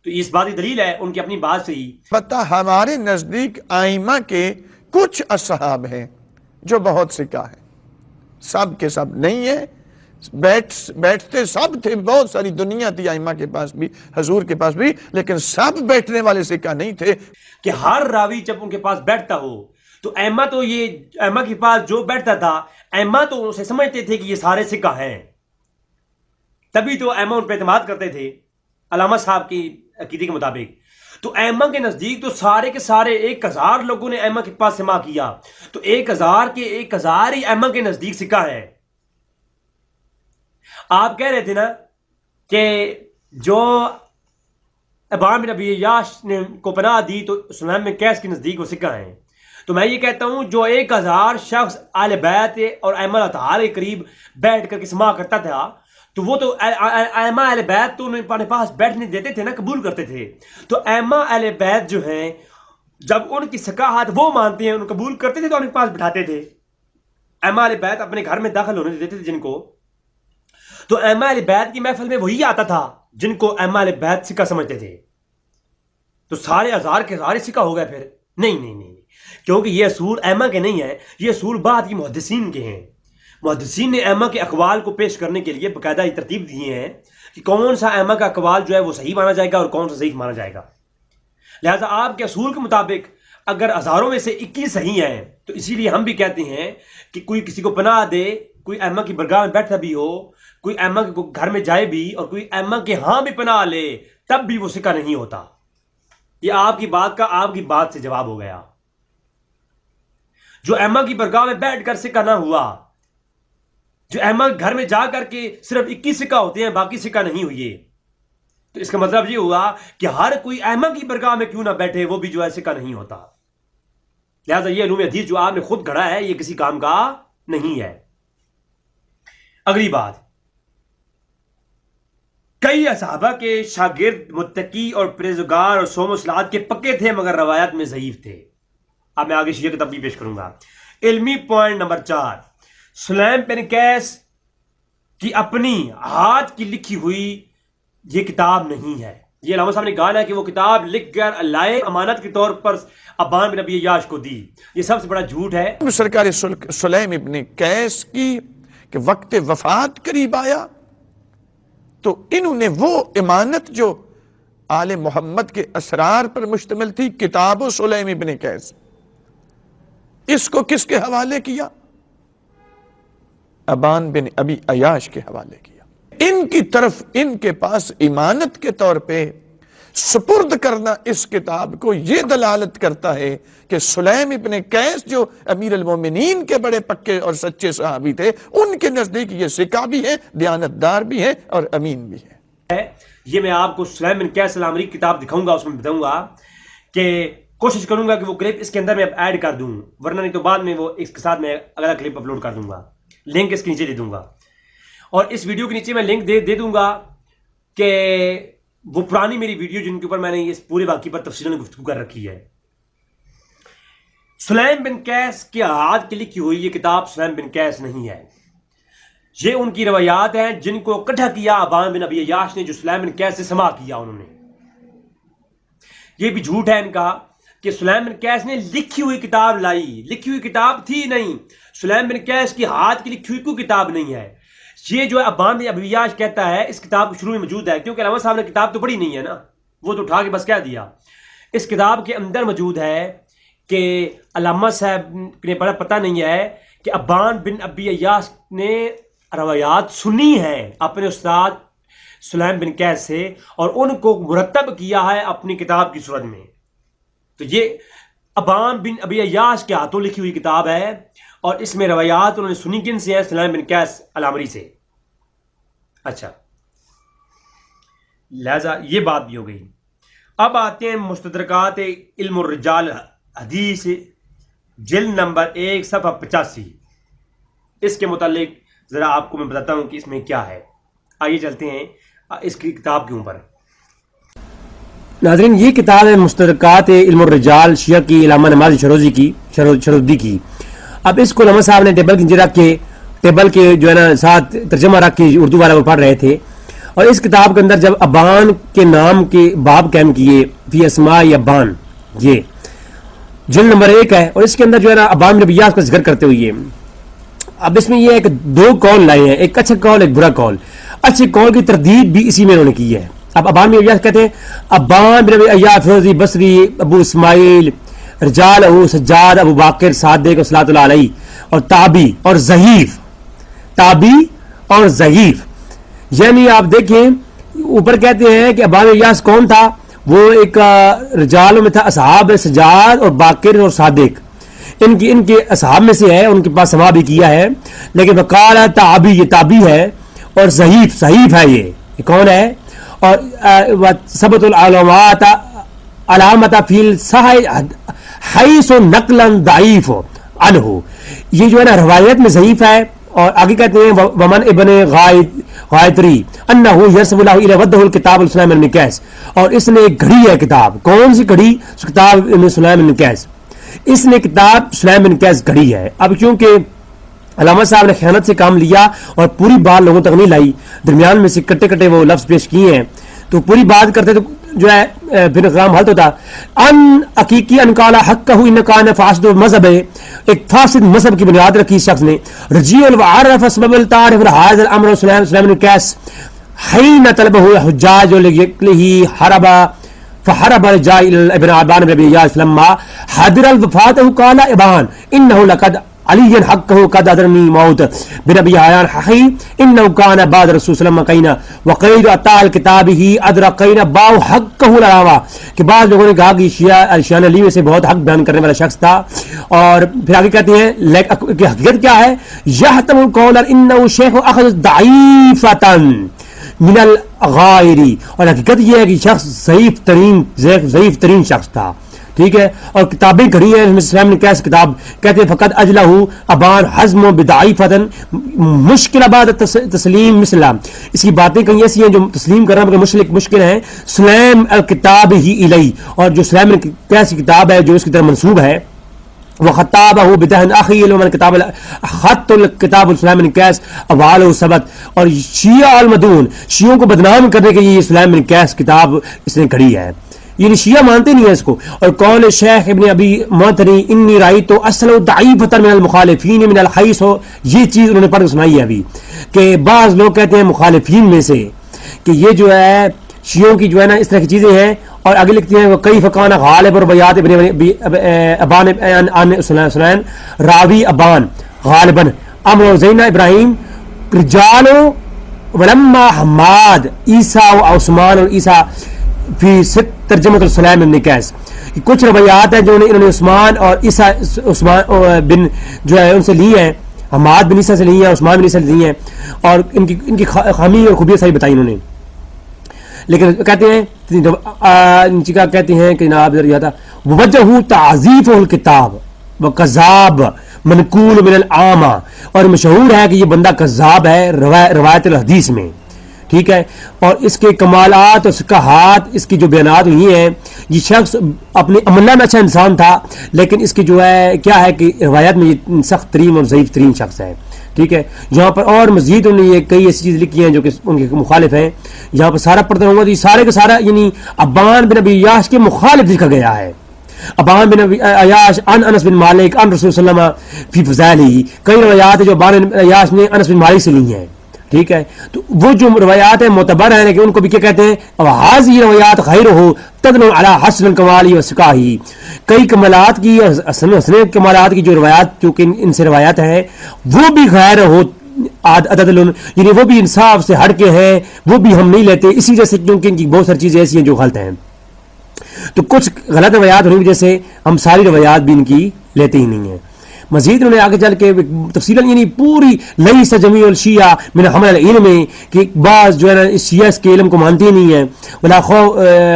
تو اس بات کی دلیل ہے ان کی اپنی بات سے ہی. پتہ ہمارے نزدیک ائمہ کے کچھ اصحاب ہیں جو بہت ثقہ ہیں، سب کے سب نہیں ہیں بیٹھتے سب تھے, بہت ساری دنیا تھی ائمہ کے پاس بھی, حضور کے پاس بھی, لیکن سب بیٹھنے والے سکہ نہیں تھے. کہ ہر راوی جب ان کے پاس بیٹھتا ہو تو ائمہ تو یہ ائمہ کے پاس جو بیٹھتا تھا ائمہ تو اسے سمجھتے تھے کہ یہ سارے سکہ ہیں, تبھی تو ائمہ ان پہ اعتماد کرتے تھے علامہ صاحب کی عقیدے کے مطابق. تو ائمہ کے نزدیک تو سارے کے سارے 1000 لوگوں نے ائمہ کے پاس سماع کیا, تو 1000 کے 1000 ہی ائمہ کے نزدیک سکہ ہیں. آپ کہہ رہے تھے نا کہ جو ابان بن ابی عیاش نے کو پناہ دی تو سلیم بن قیس کے نزدیک وہ سکہ ہیں. تو میں یہ کہتا ہوں جو 1000 شخص اہل بیت اور ائمہ اللہ تعالی کے قریب بیٹھ کر کے سماع کرتا تھا, تو وہ تو ائمہ اہل بیت تو انہیں اپنے پاس بیٹھنے دیتے تھے نا, قبول کرتے تھے. تو ائمہ اہل بیت جو ہیں جب ان کی سکاحت وہ مانتے ہیں, ان قبول کرتے تھے تو ان کے پاس بٹھاتے تھے. ائمہ اہل بیت اپنے گھر میں داخل ہونے دیتے تھے جن کو, تو ائمہ اہل بیت کی محفل میں وہی آتا تھا جن کو ائمہ اہل بیت سکہ سمجھتے تھے. تو سارے 1000 کے 1000 سکہ ہو گئے پھر؟ نہیں, کیونکہ یہ اصول ائمہ کے نہیں ہیں, یہ اصول بعد کی محدثین کے ہیں. محدثین نے ائمہ کے اقوال کو پیش کرنے کے لیے باقاعدہ یہ ترتیب دی ہیں کہ کون سا ائمہ کا اقوال جو ہے وہ صحیح مانا جائے گا اور کون سا ضعیف مانا جائے گا. لہذا آپ کے اصول کے مطابق اگر 1000 میں سے 21 صحیح ہیں, تو اسی لیے ہم بھی کہتے ہیں کہ کوئی کسی کو پناہ دے, کوئی ائمہ کی برگاہ میں بیٹھا بھی ہو, کوئی ائمہ کے گھر میں جائے بھی اور کوئی ائمہ کے ہاں بھی پناہ لے, تب بھی وہ سکہ نہیں ہوتا. یہ آپ کی بات کا آپ کی بات سے جواب ہو گیا. جو ائمہ کی برگاہ میں بیٹھ کر سکہ نہ ہوا, جو ائمہ گھر میں جا کر کے صرف 21 سکہ ہوتے ہیں باقی سکہ نہیں ہوئے, تو اس کا مطلب یہ ہوا کہ ہر کوئی ائمہ کی برگاہ میں کیوں نہ بیٹھے وہ بھی جو ہے سکہ نہیں ہوتا. لہذا یہ علوم حدیث جو آپ نے خود گھڑا ہے یہ کسی کام کا نہیں ہے. اگلی بات, کئی صحابہ کے شاگرد متقی اور پرہیزگار اور صوم و صلات کے پکے تھے مگر روایات میں ضعیف تھے. اب میں آگے شیعہ کتاب بھی پیش کروں گا. علمی پوائنٹ نمبر 4, سلیم بن قیس کی اپنی ہاتھ کی لکھی ہوئی یہ کتاب نہیں ہے. یہ علامہ صاحب نے کہا ہے کہ وہ کتاب لکھ کر لائے امانت کے طور پر ابان بن ابی عیاش کو دی. یہ سب سے بڑا جھوٹ ہے. سرکار سلیم ابن قیس کی کہ وقت وفات قریب آیا تو انہوں نے وہ امانت جو آل محمد کے اسرار پر مشتمل تھی, کتاب و سلیم ابن قیس, اس کو کس کے حوالے کیا؟ ابان بن ابی عیاش کے حوالے کیا. ان کی طرف ان کے پاس امانت کے طور پہ سپرد کرنا اس کتاب کو یہ دلالت کرتا ہے کہ سلیم ابن قیس جو امیر المومنین کے بڑے پکے اور سچے صحابی تھے, ان کے نزدیک یہ سکہ بھی ہے, دیانتدار بھی ہے اور امین بھی ہے. یہ میں آپ کو سلیم بن قیس العامری کی کتاب دکھاؤں گا, اس میں بتاؤں گا کہ کوشش کروں گا کہ وہ کلپ اس کے اندر میں ایڈ کر دوں, ورنہ نہیں تو بعد میں وہ اس کے ساتھ میں اگلا کلپ اپلوڈ کر دوں گا, لنک اس کے نیچے دے دوں گا. اور اس ویڈیو کے نیچے میں لنک دے دوں گا کہ وہ پرانی میری ویڈیو جن کے اوپر میں نے اس پورے واقعے پر تفصیلاً گفتگو کر رکھی ہے. سلیم بن قیس کے ہاتھ کی لکھی ہوئی یہ کتاب سلیم بن قیس نہیں ہے. یہ ان کی روایات ہیں جن کو اکٹھا کیا ابان بن ابی عیاش نے, جو سلیم بن قیس سے سماع کیا انہوں نے. یہ بھی جھوٹ ہے ان کا کہ سلیم بن قیس نے لکھی ہوئی کتاب لائی, لکھی ہوئی کتاب تھی نہیں. سلیم بن قیس کی ہاتھ کی لکھی ہوئی کوئی کتاب نہیں ہے. یہ جو ابان بن ابی عیاش کہتا ہے اس کتاب کے شروع میں موجود ہے, کیونکہ علامہ صاحب نے کتاب تو پڑھی نہیں ہے نا, وہ تو اٹھا کے بس کہہ دیا. اس کتاب کے اندر موجود ہے کہ علامہ صاحب نے بڑا پتہ نہیں ہے کہ ابان بن ابی عیاش نے روایات سنی ہیں اپنے استاد سلیم بن قیس سے اور ان کو مرتب کیا ہے اپنی کتاب کی صورت میں. تو یہ ابان بن ابی عیاش کے ہاتھوں لکھی ہوئی کتاب ہے اور اس میں روایات انہوں نے سنی کن سے ہیں؟ سلیم بن قیس العامری سے. اچھا, لہذا یہ بات بھی ہو گئی. اب آتے ہیں مستدرکات علم الرجال حدیث جلد نمبر 1 صفحہ 85. اس کے متعلق ذرا آپ کو میں بتاتا ہوں کہ اس میں کیا ہے. آئیے چلتے ہیں اس کی کتاب کے اوپر. ناظرین, یہ کتاب ہے مستدرکات علم الرجال شیعہ کی علامہ نمازی شروزی کی شرودی کی. اب اس کو علامہ صاحب نے ٹیبل کے نیچے رکھ کے, ٹیبل کے جو ہے نا ساتھ ترجمہ رکھ کے اردو والا وہ پڑھ رہے تھے, اور اس کتاب کے اندر جب ابان کے نام کے باب قائم کیے فی اسماء ابان, یہ جلد نمبر 1 ہے, اور اس کے اندر جو ہے نا ابان بن ابی عیاش کا ذکر کرتے ہوئے اب اس میں یہ ہے کہ دو قول لائے ہیں, ایک اچھا قول ایک برا قول. اچھے قول کی تردید بھی اسی میں انہوں نے کی ہے. اب ابان بن ایاس کہتے ہیں ابان بن ابی ایاس فیروزی بصری ابو اسماعیل رجال ابو سجاد ابو باقر صادق صلاۃ اللہ علیہ اور تابی اور ضعیف, تابی اور ضعیف. یعنی آپ دیکھیں اوپر کہتے ہیں کہ ابان بن ایاس کون تھا, وہ ایک رجالوں میں تھا, اصحاب سجاد اور باقر اور صادق, ان کے اصحاب میں سے ہے, ان کے پاس سما بھی کیا ہے. لیکن وقال تابی, یہ تابی ہے, اور ضعیف ہے, یہ کون ہے, اور ثبت العلامات علامت فی الصحیح حیث نقلا ضعیف عنہ, یہ جو ہے نا روایت میں ضعیف ہے. اور آگے کہتے ہیں ومن ابن غائطری انہ یرسب اللہ الی ودہ الکتاب سلیم بن قیس, اور اس نے ایک گھڑی ہے کتاب, کون سی گھڑی, کتاب سلیم بن قیس, اس نے کتاب سلیم بن قیس گھڑی ہے. اب چونکہ علامہ صاحب نے خیانت سے کام لیا اور پوری بات لوگوں تک نہیں لائی, درمیان میں سے کٹے کٹے وہ لفظ پیش کیے ہیں, تو پوری بات کرتے تو جو ہے پھر کلام حل ہوتا. ان حقیقی ان قال حق ہو ان کان فاسد مذہب ہے, ایک فاسد مذہب کی بنیاد رکھی شخص نے. رجیع العرف سبب التعرف هذا الامر سلیم بن قیس حين طلبه حجاج له حرب فحرب رجال ابن ابان بن ابي اياس لما حضر الوفاه قال ابان انه لقد علی حقه قد ادرنی موت بن ابی حیان حقی انه كان بعد رسول صلی اللہ علیہ وسلم وقید اطال کتابه ادرقین باو حقه العلاوہ, کہ بعض لوگوں نے کہا کہ شیعہ علی میں سے بہت حق بیان کرنے والا شخص تھا. اور پھر آگے کہتے ہیں کہ حقیقت کیا ہے, یحتم القول انه شیخ اخذ ضعیفۃ من الغائری, اور حقیقت یہ ہے کہ شخص ضعیف ترین شخص تھا. ٹھیک ہے, اور کتابیں گھڑی ہیں, اسلام نے کیسے کتاب کہتے ہیں فقط اجلہ ابان حزم و بدعیفتن مشکل آباد تسلیم مثلا, اس کی باتیں کہیں ایسی ہیں جو تسلیم کرنا مشکل ہیں. سلیم الکتاب ہی الی, اور جو سلیم نے کیسی کتاب ہے جو اس کی طرف منسوب ہے, وہ خطابہ بدہن اخی من کتاب خط الکتاب السلام بن قیس اوال ثبت, اور شیعہ المدون, شیعوں کو بدنام کرنے کے لیے اسلام بن قیس کتاب اس نے کھڑی ہے. یعنی شیعہ مانتے نہیں ہیں اس کو. اور قول شیخ ابن ابی معطنی انی رأیت اصل ضعیفۃ من المخالفین من الحیث, یہ چیز انہوں نے پڑھ سنائی ہے ابھی, کہ بعض لوگ کہتے ہیں مخالفین میں سے کہ یہ جو ہے شیعوں کی جو ہے نا اس طرح کی چیزیں ہیں. اور آگے لکھتے ہیں وہ کئی فقان غالب اور بیات ابن ابان عن سلیم راوی ابان غالباً امر زینہ ابراہیم رجال ولما حماد عیسیٰ و عثمان اور عیسیٰ فی ست ترجمۃ السلام بن قیس. کچھ روایات ہیں جو انہوں نے عثمان اور عیسیٰ عثمان بن جو ہے ان سے لی ہیں, حماد بن عیسیٰ سے لی ہیں, عثمان بن عیسیٰ سے لی ہیں, اور ان کی خامی اور خوبیاں ساری بتائی انہوں نے. لیکن کہتے ہیں کہ جناب وجہ تعزیف الکتاب و کذاب منقول من العامہ, اور مشہور ہے کہ یہ بندہ کذاب ہے روایت الحدیث میں. ٹھیک ہے, اور اس کے کمالات اور صحاحات اس کی جو بیانات ہوئی ہیں, یہ شخص اپنے عملہ میں اچھا انسان تھا, لیکن اس کی جو ہے کیا ہے کہ روایت میں یہ سخت ترین اور ضعیف ترین شخص ہے. ٹھیک ہے, یہاں پر اور مزید انہوں نے یہ کئی ایسی چیز لکھی ہیں جو کہ ان کے مخالف ہیں. یہاں پر سارا پڑھتا ہوں گا تو یہ سارے کا سارا یعنی ابان بن ابی ایاس کے مخالف لکھا گیا ہے. ابان بن ابی ایاس ان انس بن مالک ان رسول صلی اللہ علیہ وسلم فی فضائلہ, کئی روایات ہیں جو ابان بن ایاس نے انس بن مالک سے لی ہیں. ٹھیک ہے, تو وہ جو روایات ہیں معتبر ہیں, لیکن ان کو بھی کیا کہتے ہیں حاضی روایات خیر ہو تدنو علی حسن الکمالی و سکاہی, کئی کمالات کی اور حسن کمالات کی جو روایات جو کہ ان سے روایات ہیں وہ بھی غیر ہو عدد, یعنی وہ بھی انصاف سے ہٹ کے ہیں, وہ بھی ہم نہیں لیتے اسی وجہ سے کیونکہ ان کی بہت ساری چیزیں ایسی ہیں جو غلط ہیں. تو کچھ غلط روایات ہونے کی وجہ سے ہم ساری روایات بھی ان کی لیتے ہی نہیں ہیں. مزید انہوں نے آگے چل کے تفصیلا یعنی پوری لیس جمیع الشیعہ من حمل العلم میں کہ بعض جو ہے نا اس شیعہ کے علم کو مانتے ہی نہیں ہیں. ولا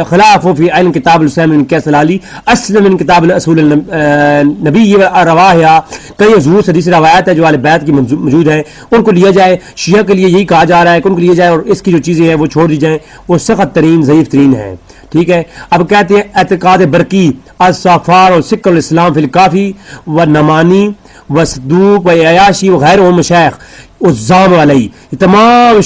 خلاف فی علم کتاب الاسلام من قیس العلی اصل من کتاب الاصول النبی رواہ, کئی حضور حدیث روایات ہے جو اہل بیت کی موجود ہیں, ان کو لیا جائے. شیعہ کے لیے یہی کہا جا رہا ہے کہ ان کو لیا جائے اور اس کی جو چیزیں ہیں وہ چھوڑ دی جائیں, وہ سخت ترین ضعیف ترین ہیں. ٹھیک ہے, اب کہتے ہیں اعتقاد برقی الصافار اور سکر الاسلام فی الکافی و نمانی و صدوق و عیاشی وغیر و مشایخ الزام علیہ, یہ تمام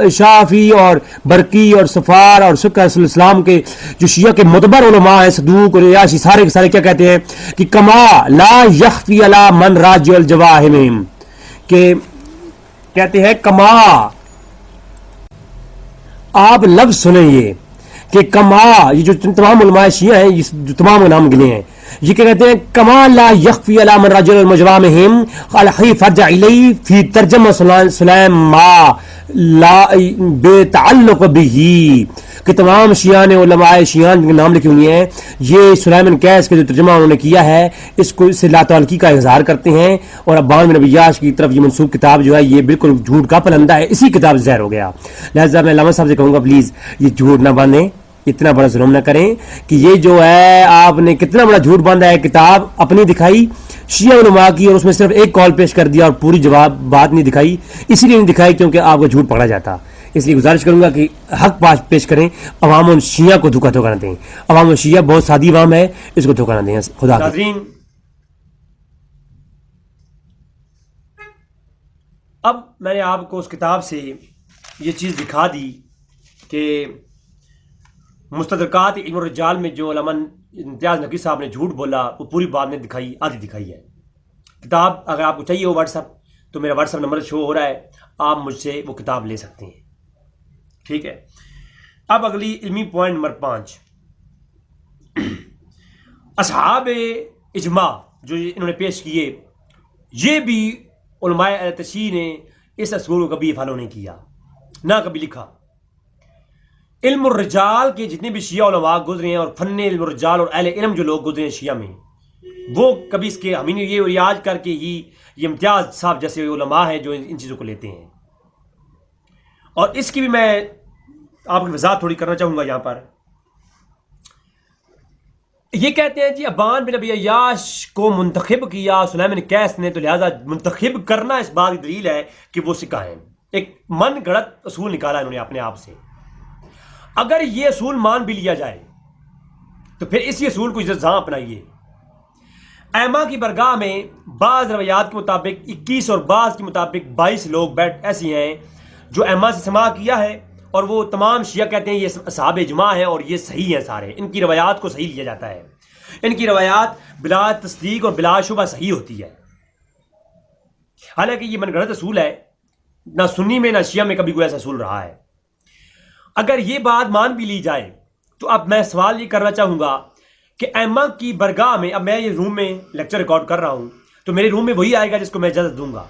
شافی اور برقی اور صفار اور سکر الاسلام کے جو شیعہ کے معتبر علماء ہیں, صدوق اور عیاشی سارے کے سارے کیا کہتے ہیں کہ کما لا یخفی علی من راجع الجواہم, کہ کہتے ہیں کما، آپ لفظ سنیں یہ کہ کما، یہ جو تمام علماء شیعہ ہیں جو تمام نام گنے ہیں، یہ کیا کہتے ہیں، کما لا یخفی علی من رجل المجرامہم الحی فرجع الی فی ترجمہ سلیم ما لا بے تعلق بھی، کہ تمام شیعہ نے علماء شیعہ کے نام لکھے ہوئے ہیں، یہ سلیمان کیس کے جو ترجمہ انہوں نے کیا ہے اس کو اس سے لا تعلقی کا اظہار کرتے ہیں، اور ابان بن عیاش کی طرف یہ منسوب کتاب جو ہے یہ بالکل جھوٹ کا پلندہ ہے، اسی کتاب سے ظاہر ہو گیا۔ لہذا میں علامہ صاحب سے کہوں گا پلیز یہ جھوٹ نہ باندھیں، اتنا بڑا ظلم نہ کریں کہ یہ جو ہے آپ نے کتنا بڑا جھوٹ باندھا ہے، کتاب اپنی دکھائی شیعہ علماء کی اور اس میں صرف ایک کال پیش کر دیا اور پوری جواب بات نہیں دکھائی، اسی لیے نہیں دکھائی کیونکہ آپ کو جھوٹ پکڑا جاتا۔ اس لیے گزارش کروں گا کہ حق پیش کریں، عوام و شیعہ کو دھوکہ نہ دیں، عوام و شیعہ بہت سادی عوام ہے، اس کو دھوکہ نہ دیں۔ خدا حافظ۔ ناظرین، اب میں نے آپ کو اس کتاب سے یہ چیز دکھا دی کہ مستدرکات علم الرجال میں جو علامہ امتیاز نقوی صاحب نے جھوٹ بولا وہ پوری بات نے دکھائی، آدھی دکھائی ہے۔ کتاب اگر آپ کو چاہیے ہو واٹس ایپ تو میرا واٹس ایپ نمبر شو ہو رہا ہے، آپ مجھ سے وہ کتاب لے سکتے ہیں، ٹھیک ہے۔ اب اگلی علمی پوائنٹ نمبر 5، اصحاب اجماع جو انہوں نے پیش کیے، یہ بھی علماء اہل تشیع نے اس اصول کو کبھی فالو نہیں کیا، نہ کبھی لکھا۔ علم الرجال کے جتنے بھی شیعہ علماء گزرے ہیں اور فن علم الرجال اور اہل علم جو لوگ گزرے ہیں شیعہ میں، وہ کبھی اس کے ہمیں یہ ریاض کر کے ہی یہ امتیاز صاحب جیسے علماء ہیں جو ان چیزوں کو لیتے ہیں۔ اور اس کی بھی میں آپ کی وضاحت تھوڑی کرنا چاہوں گا یہاں پر۔ یہ کہتے ہیں جی ابان بن ابی عیاش کو منتخب کیا سلیمان کیس نے، تو لہذا منتخب کرنا اس بات کی دلیل ہے کہ وہ سکہ ہیں۔ ایک من گھڑت اصول نکالا انہوں نے اپنے آپ سے۔ اگر یہ اصول مان بھی لیا جائے تو پھر اسی اصول کو جہاں اپنائیے۔ ائمہ کی برگاہ میں بعض روایات کے مطابق 21 اور بعض کے مطابق 22 لوگ ایسی ہیں جو ائمہ سے سماع کیا ہے، اور وہ تمام شیعہ کہتے ہیں یہ اصحاب اجماع ہیں اور یہ صحیح ہیں، سارے ان کی روایات کو صحیح لیا جاتا ہے، ان کی روایات بلا تصدیق اور بلا شبہ صحیح ہوتی ہے۔ حالانکہ یہ من گھڑت اصول ہے، نہ سنی میں نہ شیعہ میں کبھی کوئی ایسا اصول رہا ہے۔ اگر یہ بات مان بھی لی جائے تو اب میں سوال یہ کرنا چاہوں گا کہ ائمہ کی برگاہ میں، اب میں یہ روم میں لیکچر ریکارڈ کر رہا ہوں تو میرے روم میں وہی آئے گا جس کو میں اجازت دوں گا۔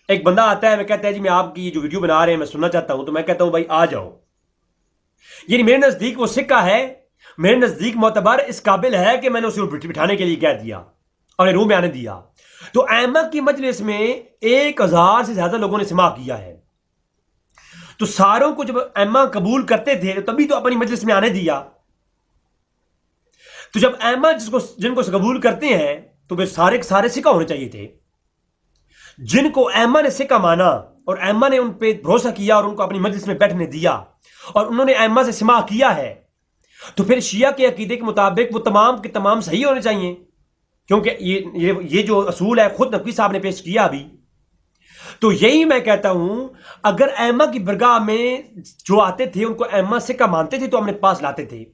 ایک بندہ آتا ہے، میں کہتا ہے جی میں آپ کی جو ویڈیو بنا رہے ہیں میں سننا چاہتا ہوں، تو میں کہتا ہوں بھائی آ جاؤ۔ یعنی میرے نزدیک وہ سکہ ہے، میرے نزدیک معتبر، اس قابل ہے کہ میں نے اسے بٹھانے کے لیے کہہ دیا اور روم میں آنے دیا۔ تو ائمہ کی مجلس میں 1000 سے زیادہ لوگوں نے سماع کیا ہے، تو ساروں کو جب ائمہ قبول کرتے تھے تبھی تو اپنی مجلس میں آنے دیا۔ تو جب ائمہ جن کو قبول کرتے ہیں تو پھر سارے سارے سکہ ہونے چاہیے تھے۔ جن کو ائمہ نے سکہ مانا اور ائمہ نے ان پہ بھروسہ کیا اور ان کو اپنی مجلس میں بیٹھنے دیا اور انہوں نے ائمہ سے سماع کیا ہے، تو پھر شیعہ کے عقیدے کے مطابق وہ تمام کے تمام صحیح ہونے چاہیے، کیونکہ یہ جو اصول ہے خود نقوی صاحب نے پیش کیا ابھی۔ تو یہی میں کہتا ہوں، اگر ائمہ کی برگاہ میں جو آتے تھے ان کو ائمہ سکہ مانتے تھے تو اپنے پاس لاتے تھے،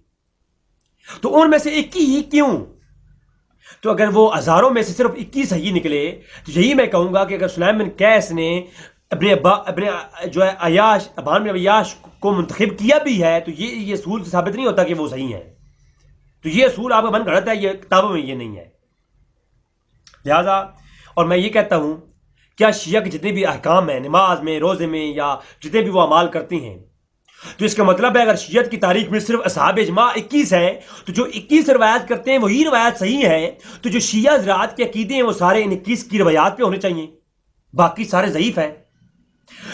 تو ان میں سے 21 ہی کیوں؟ تو اگر وہ ہزاروں میں سے صرف 21 صحیح نکلے تو یہی میں کہوں گا کہ اگر سلیمان کیس نے ابن جو ہے عیاش، ابان بن عیاش کو منتخب کیا بھی ہے تو یہ اصول سے ثابت نہیں ہوتا کہ وہ صحیح ہیں۔ تو یہ اصول آپ کا من گھڑت ہے، یہ کتابوں میں یہ نہیں ہے۔ لہذا اور میں یہ کہتا ہوں، کیا شیعہ کے جتنے بھی احکام ہیں، نماز میں، روزے میں، یا جتنے بھی وہ اعمال کرتے ہیں، تو اس کا مطلب ہے اگر شیعت کی تاریخ میں صرف اصحاب اجماع 21 ہیں تو جو 21 روایات کرتے ہیں وہی روایات صحیح ہیں، تو جو شیعہ حضرات کے عقیدے ہیں وہ سارے ان 21 کی روایات پہ ہونے چاہیے، باقی سارے ضعیف ہیں۔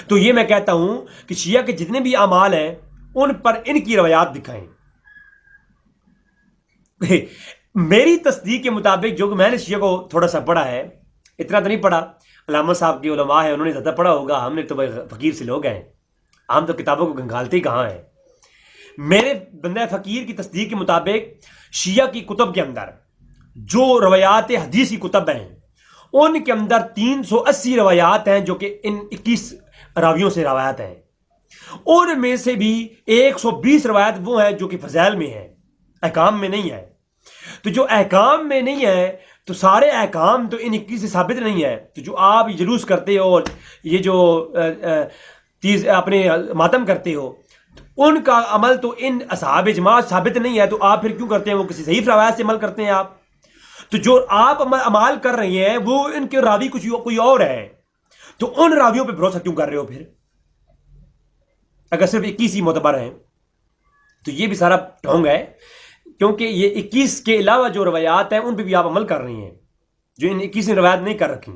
تو یہ میں کہتا ہوں کہ شیعہ کے جتنے بھی اعمال ہیں ان پر ان کی روایات دکھائیں۔ میری تصدیق کے مطابق جو کہ میں نے شیعہ کو تھوڑا سا پڑھا ہے، اتنا تو نہیں پڑھا، علامہ صاحب کے علماء ہیں انہوں نے زیادہ پڑھا ہوگا، ہم نے تو فقیر سے لوگ ہیں، ہم تو کتابوں کو گنگالتے ہی کہاں ہیں۔ میرے بندہ فقیر کی تصدیق کے مطابق شیعہ کی کتب کے اندر جو روایات حدیث کی کتب ہیں ان کے اندر 380 روایات ہیں جو کہ ان 21 راویوں سے روایات ہیں، ان میں سے بھی 120 روایت وہ ہیں جو کہ فضائل میں ہیں، احکام میں نہیں ہے۔ تو جو احکام میں نہیں ہے تو سارے احکام تو ان 21 سے ثابت نہیں ہے. تو جو آپ جلوس کرتے ہو اور یہ جو چیز اپنے ماتم کرتے ہو ان کا عمل تو ان اصحاب جماعت ثابت نہیں ہے. تو آپ پھر کیوں کرتے ہیں؟ وہ کسی ضعیف روایت سے عمل کرتے ہیں آپ. تو جو آپ عمال کر رہے ہیں وہ ان کے راوی کوئی اور ہے. تو ان راویوں پہ بھروسہ کیوں کر رہے ہو پھر اگر صرف 21 ہی معتبر ہیں؟ تو یہ بھی سارا ڈھونگ ہے، کیونکہ یہ 21 کے علاوہ جو روایات ہیں ان پہ بھی آپ عمل کر رہے ہیں جو ان 21 نے روایت نہیں کر رکھی.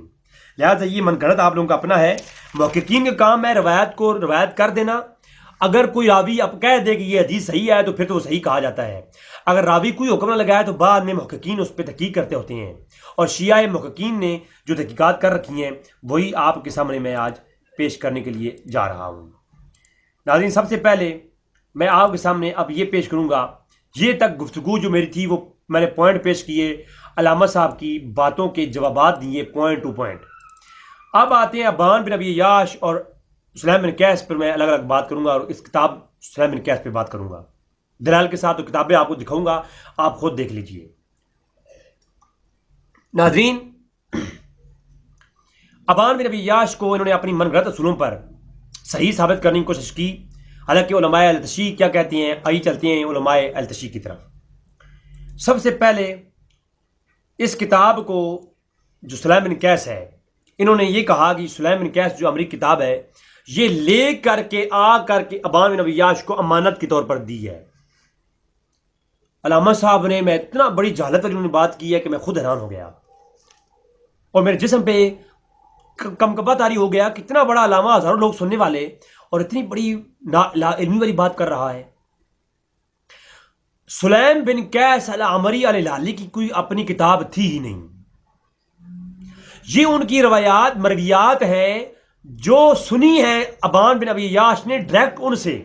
لہٰذا یہ من گھڑت آپ لوگوں کا اپنا ہے. محققین کا کام ہے روایت کو روایت کر دینا. اگر کوئی راوی اب کہہ دے کہ یہ حدیث صحیح ہے تو پھر تو وہ صحیح کہا جاتا ہے. اگر راوی کوئی حکم نہ لگائے تو بعد میں محققین اس پہ تحقیق کرتے ہوتے ہیں، اور شیعہ محققین نے جو تحقیقات کر رکھی ہیں وہی آپ کے سامنے میں آج پیش کرنے کے لیے جا رہا ہوں. ناظرین، سب سے پہلے میں آپ کے سامنے اب یہ پیش کروں گا، یہ تک گفتگو جو میری تھی وہ میں نے پوائنٹ پیش کیے، علامہ صاحب کی باتوں کے جوابات دیے پوائنٹ ٹو پوائنٹ. اب آتے ہیں ابان بن ابی عیاش اور سلیم بن قیس پر میں الگ الگ بات کروں گا، اور اس کتاب سلیم بن قیس پہ بات کروں گا دلائل کے ساتھ. تو کتابیں آپ کو دکھاؤں گا، آپ خود دیکھ لیجئے. ناظرین، ابان بن ابی عیاش کو انہوں نے اپنی من گھڑت اصولوں پر صحیح ثابت کرنے کی کوشش کی، حالانکہ علماء اہل تشیع کیا کہتے ہیں. آئیے چلتے ہیں علماء اہل تشیع کی طرف. سب سے پہلے اس کتاب کو جو سلیم بن قیس ہے، انہوں نے یہ کہا کہ سلیم بن قیس جو امریکی کتاب ہے یہ لے کر کے ابان بن ابی عیاش کو امانت کے طور پر دی ہے. علامہ صاحب نے میں اتنا بڑی جہالت والی بات کی ہے کہ میں خود حیران ہو گیا، اور میرے جسم پہ کمکبا طاری ہو گیا کہ اتنا بڑا علامہ، ہزاروں لوگ سننے والے، اور اتنی بڑی لا علمی والی بات کر رہا ہے. سلیم بن قیس العمری الہلالی کی کوئی اپنی کتاب تھی ہی نہیں. یہ ان کی روایات مرویات ہیں جو سنی ہے ابان بن ابی عیاش نے ڈائریکٹ ان سے،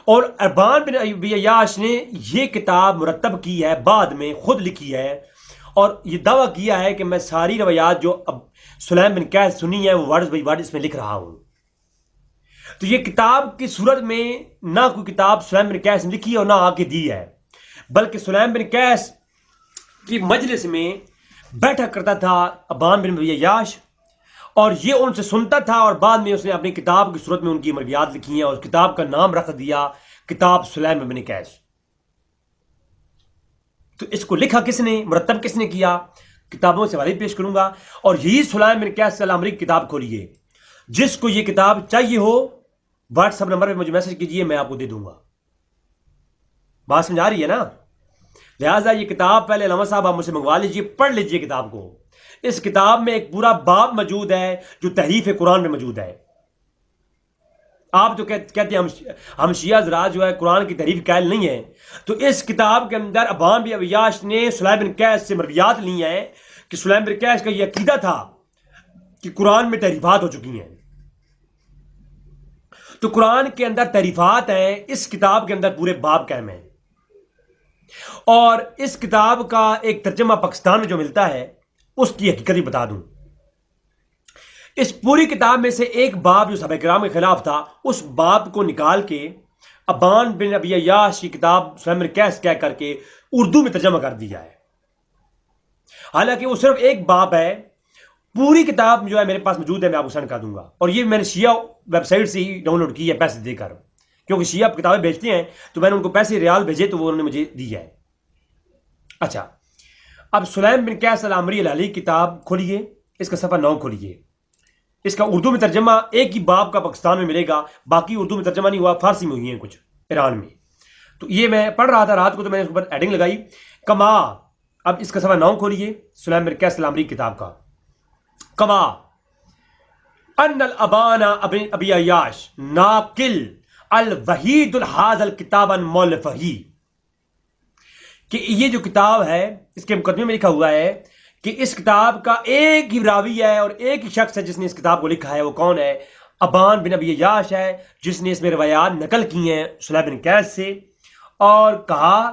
اور ابان بن ابی عیاش نے یہ کتاب مرتب کی ہے، بعد میں خود لکھی ہے، اور یہ دعویٰ کیا ہے کہ میں ساری روایات جو اب سلیم بن قیس سنی ہے وہ ورڈز بائی ورڈ اس میں لکھ رہا ہوں. تو یہ کتاب کی صورت میں نہ کوئی کتاب سلیم بن قیس نے لکھی اور نہ آ کے دی ہے، بلکہ سلیم بن قیس کی مجلس میں بیٹھا کرتا تھا ابان بن ابی عیاش، اور یہ ان سے سنتا تھا، اور بعد میں اس نے اپنی کتاب کی صورت میں ان کی مرویات لکھی ہیں، اور اس کتاب کا نام رکھ دیا کتاب سلیم بن قیس. تو اس کو لکھا کس نے، مرتب کس نے کیا، کتابوں سے حوالے پیش کروں گا. اور یہی سلیم بن قیس العمری کی کتاب کھولیے. جس کو یہ کتاب چاہیے ہو واٹس ایپ نمبر پہ مجھے میسج کیجئے، میں آپ کو دے دوں گا. بات سمجھا رہی ہے نا؟ لہٰذا یہ کتاب پہلے علامہ صاحب آپ مجھ سے منگوا لیجئے، پڑھ لیجئے کتاب کو. اس کتاب میں ایک پورا باب موجود ہے جو تحریف قرآن میں موجود ہے. آپ جو کہتے ہیں ہم شیعہ حضرات جو ہے قرآن کی تحریف قائل نہیں ہیں، تو اس کتاب کے اندر ابان بن ابی عیاش نے سلیم بن قیس سے مرویات لی ہیں کہ سلیم بن قیس کا یہ عقیدہ تھا کہ قرآن میں تحریفات ہو چکی ہیں. تو قرآن کے اندر تحریفات ہیں، اس کتاب کے اندر پورے باب قائم ہیں. اور اس کتاب کا ایک ترجمہ پاکستان میں جو ملتا ہے اس کی حقیقت ہی بتا دوں. اس پوری کتاب میں سے ایک باب جو صحابہ کرام کے خلاف تھا، اس باب کو نکال کے ابان بن ابی عیاش کی کتاب سلیم بن قیس کہہ کر کے اردو میں ترجمہ کر دیا ہے. حالانکہ وہ صرف ایک باب ہے. پوری کتاب جو ہے میرے پاس موجود ہے، میں آپ کو سینڈ کر دوں گا. اور یہ میں نے شیعہ ویب سائٹ سے ہی ڈاؤن لوڈ کی ہے پیسے دے کر، کیونکہ شیعہ کتابیں بھیجتے ہیں تو میں نے ان کو پیسے ریال بھیجے تو وہ انہوں نے مجھے دی ہے. اچھا، اب سلیم بن قیس العمری الہلالی کتاب کھولیے، اس کا صفحہ 9 کھولیے. اس کا اردو میں ترجمہ ایک ہی باب کا پاکستان میں ملے گا، باقی اردو میں ترجمہ نہیں ہوا، فارسی میں ہوئی ہیں کچھ ایران میں. تو یہ میں پڑھ رہا تھا رات کو، تو میں نے اس پر ایڈنگ لگائی کما. اب اس کا صفحہ 9 کھولیے سلیم بن قیس العمری کتاب کا. کما ان الابان ابن ابی عیاش ناقل الوحید الحاظ الکتاب مولفہی، کہ یہ جو کتاب ہے اس کے مقدمے میں لکھا ہوا ہے کہ اس کتاب کا ایک ہی راوی ہے اور ایک ہی شخص ہے جس نے اس کتاب کو لکھا ہے. وہ کون ہے؟ ابان بن ابی عیاش ہے، جس نے اس میں روایات نقل کی ہیں سلیم بن قیس سے. اور کہا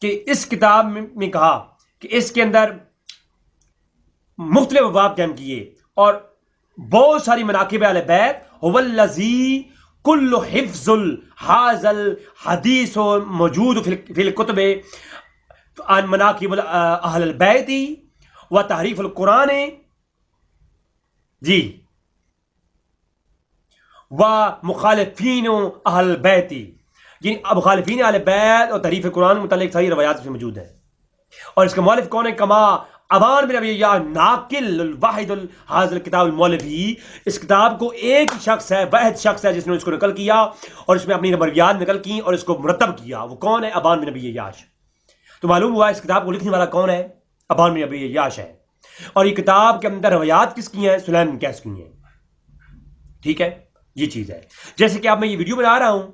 کہ اس کتاب میں کہا کہ اس کے اندر مختلف ابواب قائم کیے اور بہت ساری مناقب اہل بیت. هو الذی کل حفظ هذا الحدیث موجود فی الکتب عن مناقب اہل البیت و تحریف القرآن جی و مخالفین اہل بیت، یعنی مخالفین اہل بیت اور تحریف قرآن متعلق ساری روایات میں موجود ہیں. اور اس کا مؤلف کون ہے؟ کما ابان بن ابی عیاش ناقل الواحد حاضر الکتاب المؤلف ہی، اس کتاب کو ایک ہی شخص ہے، واحد شخص ہے جس نے اس کو نقل کیا اور اس میں اپنی مرویات نقل کی اور اس کو مرتب کیا. وہ کون ہے؟ ابان بن ابی عیاش. تو معلوم ہوا اس کتاب کو لکھنے والا کون ہے؟ ابان بن ابی عیاش ہے. اور یہ کتاب کے اندر روایات کس کی ہیں؟ سلیم بن قیس کی ہیں. ٹھیک ہے، یہ چیز ہے. جیسے کہ اب میں یہ ویڈیو بنا رہا ہوں،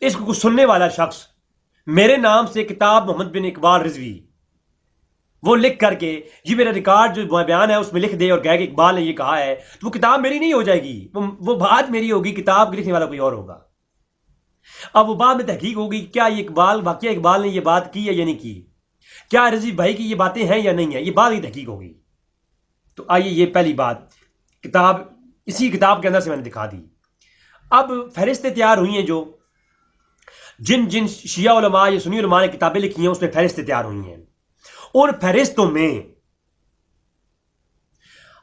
اس کو سننے والا شخص میرے نام سے کتاب محمد بن اقبال رضوی وہ لکھ کر کے یہ میرا ریکارڈ جو بیان ہے اس میں لکھ دے اور کہے کہ اقبال نے یہ کہا ہے، تو وہ کتاب میری نہیں ہو جائے گی، وہ بات میری ہوگی، کتاب لکھنے والا کوئی اور ہوگا. اب وہ بعد میں تحقیق ہوگی کیا یہ اقبال واقعہ اقبال نے یہ بات کی ہے یا نہیں کی، کیا رضوی بھائی کی یہ باتیں ہیں یا نہیں ہیں، یہ بات ہی تحقیق ہوگی. تو آئیے یہ پہلی بات کتاب اسی کتاب کے اندر سے میں نے دکھا دی. اب فہرستیں تیار ہوئی ہیں، جو جن جن شیعہ علماء یا سنی علماء نے کتابیں لکھی ہیں اس میں فہرستیں تیار ہوئی ہیں. ان فہرستوں میں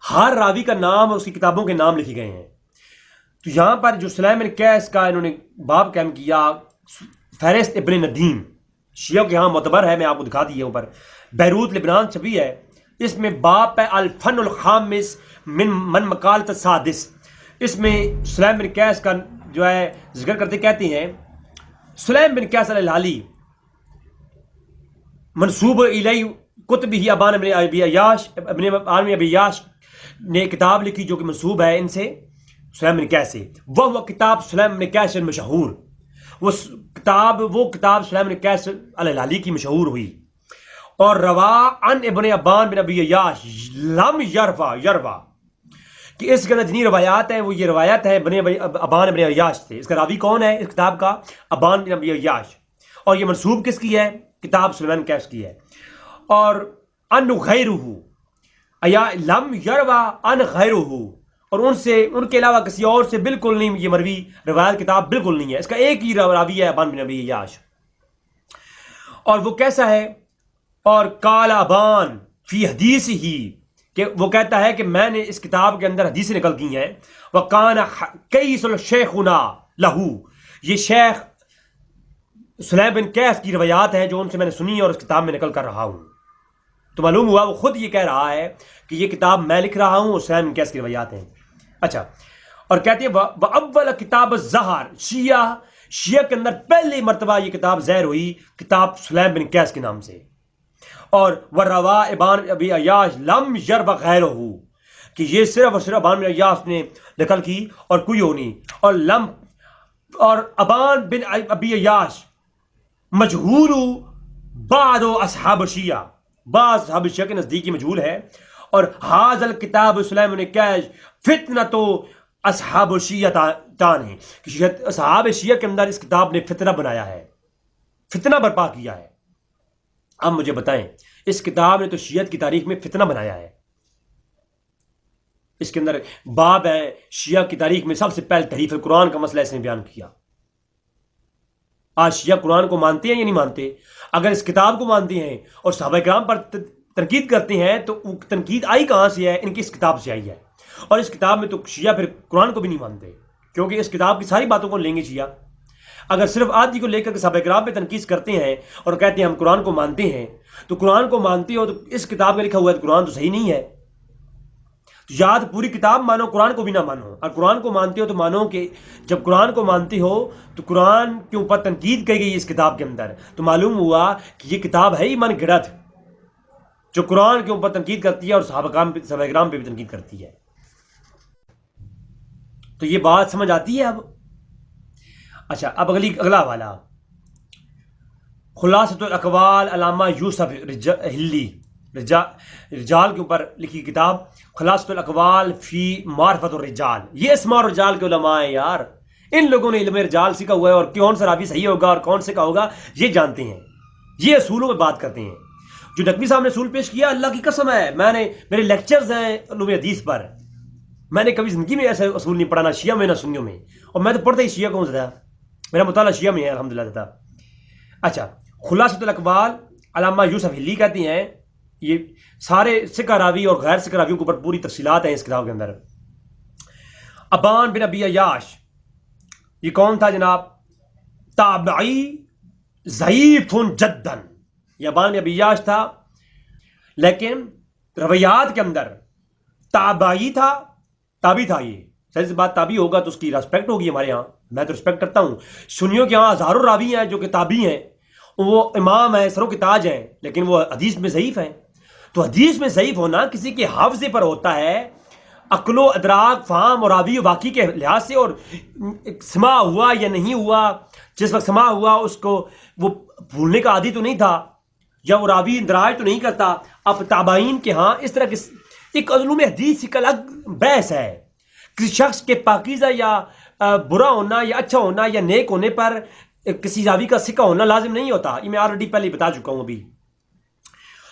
ہر راوی کا نام اور اس کی کتابوں کے نام لکھے گئے ہیں. تو یہاں پر جو سلیم بن قیس کا انہوں نے باب قائم کیا، فہرست ابن ندیم شیعہ کے ہاں معتبر ہے، میں آپ کو دکھا دی اوپر، بیروت لبنان چھپی ہے. اس میں باب ہے الفن الخامس من مقالۃ السادس. اس میں سلیم بن قیس کا جو ہے ذکر کرتے کہتے ہیں سلیم بن قیس الہلالی منصوب الیہ کتبہ ابان ابن ابی عیاش ابن ابی عیاش نے کتاب لکھی جو کہ منصوب ہے ان سے سلیم بن قیس سے. وہ کتاب سلیم بن قیس مشہور، وہ کتاب سلیم بن قیس الہلالی کی مشہور ہوئی. اور روا عن ابن ابان بن ابی عیاش لم یروا کہ اس کے اندر جتنی روایات ہیں وہ یہ روایت ہے ابان بن عیاش سے. اس کا راوی کون ہے اس کتاب کا؟ ابان بن ابی عیاش. اور یہ منسوب کس کی ہے؟ کتاب سلیمان قیس کی ہے. اور ان غیرہ یا لم یروا ان غیرہ، اور ان کے علاوہ کسی اور سے بالکل نہیں یہ مروی روایت کتاب بالکل نہیں ہے. اس کا ایک ہی راوی ہے ابان بن ابی عیاش. اور وہ کیسا ہے؟ اور قال ابان فی حدیث ہی کہ وہ کہتا ہے کہ میں نے اس کتاب کے اندر حدیثیں نقل کی ہیں. وَقَانَ قَيْسُ الشَّيْخُنَا لَهُ، یہ شیخ سلیم بن قیس کی روایات ہیں جو ان سے میں نے سنی اور اس کتاب میں نقل کر رہا ہوں. تو معلوم ہوا وہ خود یہ کہہ رہا ہے کہ یہ کتاب میں لکھ رہا ہوں اور سلیم بن قیس کی روایات ہیں. اچھا، اور کہتے ہیں وَأَوَّلَ کتاب الظَّہر، شیعہ کے اندر پہلی مرتبہ یہ کتاب ظاہر ہوئی کتاب سلیم بن قیس کے نام سے. اور وروا ابان ابی عیاش لم یروا غیرہ، کہ یہ صرف اور صرف ابان بن عیاش نے نقل کی اور کوئی اور نہیں. اور ابان بن ابی عیاش مجہول بعض اصحاب شیعہ، بعض اصحاب شیعہ کے نزدیکی مجہول ہے. اور حاضر الکتاب سلیم بن قیس فتنۃ اصحاب شیعہ تان ہے کہ اصحاب شیعہ کے اندر اس کتاب نے فتنہ بنایا ہے، فتنہ برپا کیا ہے. اب مجھے بتائیں اس کتاب نے تو شیعت کی تاریخ میں فتنہ بنایا ہے. اس کے اندر باب ہے شیعہ کی تاریخ میں سب سے پہلے تحریف قرآن کا مسئلہ اس نے بیان کیا. آج شیعہ قرآن کو مانتے ہیں یا نہیں مانتے؟ اگر اس کتاب کو مانتے ہیں اور صحابہ کرام پر تنقید کرتے ہیں تو وہ تنقید آئی کہاں سے ہے؟ ان کی اس کتاب سے آئی ہے. اور اس کتاب میں تو شیعہ پھر قرآن کو بھی نہیں مانتے، کیونکہ اس کتاب کی ساری باتوں کو لیں گے شیعہ. اگر صرف آدھی کو لے کر کے صحابہ کرام پہ تنقید کرتے ہیں اور کہتے ہیں ہم قرآن کو مانتے ہیں، تو قرآن کو مانتے ہو تو اس کتاب میں لکھا ہوا ہے قرآن تو صحیح نہیں ہے. تو یا تو پوری کتاب مانو، قرآن کو بھی نہ مانو. اور قرآن کو مانتے ہو تو مانو کہ جب قرآن کو مانتے ہو تو قرآن کے اوپر تنقید کی گئی اس کتاب کے اندر، تو معلوم ہوا کہ یہ کتاب ہے ہی من گھڑت جو قرآن کے اوپر تنقید کرتی ہے اور صحابہ کرام پہ بھی تنقید کرتی ہے. تو یہ بات سمجھ آتی ہے اب؟ اچھا، اب اگلا والا خلاصۃ الاقوال علامہ یوسف ہلی رجال کے اوپر لکھی کتاب خلاصۃ الاقوال فی معرفت الرجال. یہ اسماء الرجال کے علماء ہیں یار، ان لوگوں نے علم رجال سیکھا ہوا ہے اور کون سا راوی صحیح ہوگا اور کون سے کا ہوگا یہ جانتے ہیں، یہ اصولوں میں بات کرتے ہیں. جو نقوی صاحب نے اصول پیش کیا اللہ کی قسم ہے، میرے لیکچرز ہیں علوم حدیث پر، میں نے کبھی زندگی میں ایسے اصول نہیں پڑھا، نہ شیعہ میں نہ سنیوں میں، اور میں تو پڑھتا ہی شیعہ کون سا تھا، میرا مطالعہ شیعہ میں ہے الحمدللہ تھا. اچھا، خلاصۃ الاقوال علامہ یوسف ہلی کہتے ہیں یہ سارے سکہ راوی اور غیر سکہ راویوں کے اوپر پوری تفصیلات ہیں اس کتاب کے اندر. ابان بن ابی عیاش یہ کون تھا جناب؟ تابعی ضعیف جدن. یہ ابان بن ابی عیاش تھا لیکن روایات کے اندر تابعی تھا، تابعی تھا. یہ سر سے بات تابعی ہوگا تو اس کی ریسپیکٹ ہوگی ہمارے ہاں، میں تو ریسپیکٹ کرتا ہوں. سنیوں کے ہاں ہزاروں راوی ہیں جو کہ تابعی ہیں، وہ امام ہیں، سروں کے تاج ہیں، لیکن وہ حدیث میں ضعیف ہیں. تو حدیث میں ضعیف ہونا کسی کے حافظے پر ہوتا ہے، عقل و ادراک فہم اور راوی و واقعی کے لحاظ سے، اور سماع ہوا یا نہیں ہوا. جس وقت سماع ہوا اس کو وہ بھولنے کا عادی تو نہیں تھا، یا وہ راوی اندراج تو نہیں کرتا. اب تابعین کے ہاں اس طرح کی ایک علوم حدیث ایک الگ بحث ہے. کسی شخص کے پاکیزہ یا برا ہونا یا اچھا ہونا یا نیک ہونے پر کسی راوی کا سکہ ہونا لازم نہیں ہوتا. یہ میں آلریڈی پہلے بتا چکا ہوں ابھی.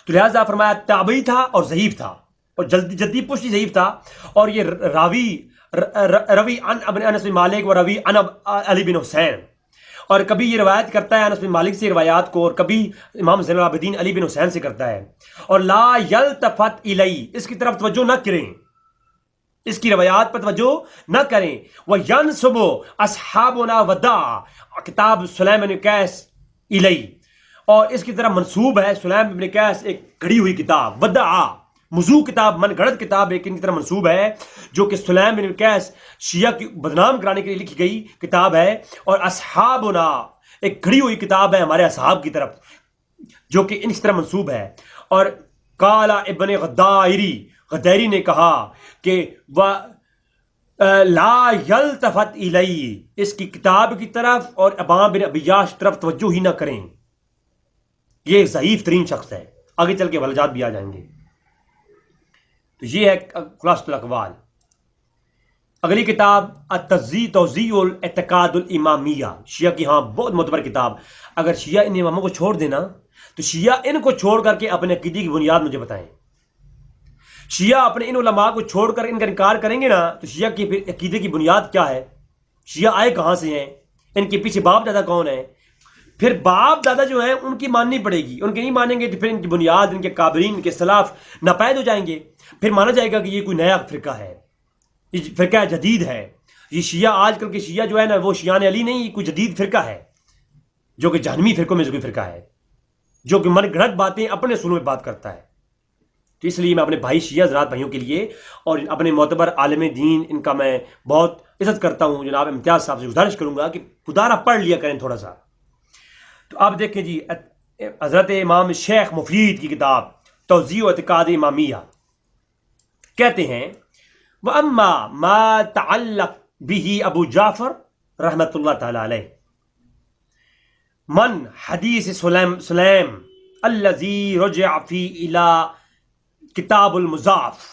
تو لہٰذا فرمایا تابعی تھا اور ضعیف تھا، اور جدی پشتی ضعیف تھا. اور یہ روی عن ابن انس بن مالک و روی عن علی بن حسین، اور کبھی یہ روایت کرتا ہے انس بن مالک سے روایات کو، اور کبھی امام زین العابدین علی بن حسین سے کرتا ہے. اور لا یلتفت الی، اس کی طرف توجہ نہ کریں، اس کی روایات پر توجہ نہ کریں. وینسب اصحابنا وداع، کتاب سلیم بن قیس الی، اور اس کی طرح منسوب ہے سلیم بن قیس ایک گھڑی ہوئی کتاب، وداع موضوع کتاب، من گھڑت کتاب ایک ان کی طرح منسوب ہے، جو کہ سلیم بن قیس شیعہ کی بدنام کرانے کے لیے لکھی گئی کتاب ہے. اور اصحابنا ایک گھڑی ہوئی کتاب ہے ہمارے اصحاب کی طرف، جو کہ ان کی طرح منسوب ہے. اور قال ابن غدیری نے کہا کہ لا یلتفت الی، اس کی کتاب کی طرف اور ابان بن ابی عیاش کی طرف توجہ ہی نہ کریں. یہ ضعیف ترین شخص ہے. آگے چل کے وجہات بھی آ جائیں گے. تو یہ ہے خلاصۃ الاقوال. اگلی کتاب توضیح الاعتقاد الامامیہ، شیعہ کی ہاں بہت معتبر کتاب. اگر شیعہ ان اماموں کو چھوڑ دینا تو شیعہ ان کو چھوڑ کر کے اپنے عقیدے کی بنیاد مجھے بتائیں. شیعہ اپنے ان علماء کو چھوڑ کر ان کا انکار کریں گے نا تو شیعہ کی عقیدے کی بنیاد کیا ہے؟ شیعہ آئے کہاں سے ہیں؟ ان کے پیچھے باپ دادا کون ہیں؟ پھر باپ دادا جو ہیں ان کی ماننی پڑے گی. ان کی نہیں مانیں گے تو پھر ان کی بنیاد، ان کے قابرین، ان کے سلاف ناپید ہو جائیں گے. پھر مانا جائے گا کہ یہ کوئی نیا فرقہ ہے، یہ فرقہ جدید ہے. یہ شیعہ آج کل کے شیعہ جو ہے نا وہ شیعان علی نہیں، یہ کوئی جدید فرقہ ہے جو کہ جہنمی فرقوں میں سے کوئی فرقہ ہے، جو کہ من گھڑت باتیں اپنے اصولوں میں بات کرتا ہے. تو اس لیے میں اپنے بھائی شیعہ حضرات بھائیوں کے لیے اور اپنے معتبر عالم دین ان کا میں بہت عزت کرتا ہوں. جناب امتیاز صاحب سے گزارش کروں گا کہ خدا را پڑھ لیا کریں تھوڑا سا. تو آپ دیکھیں جی حضرت امام شیخ مفید کی کتاب توضیح و اعتقاد امامیہ کہتے ہیں وَأَمَّا مَا تَعَلَّقْ بِهِ ابو جعفر رحمۃ اللہ تعالی علیہ من حدیث سلیم الذی رجع فی الى کتاب المضاف،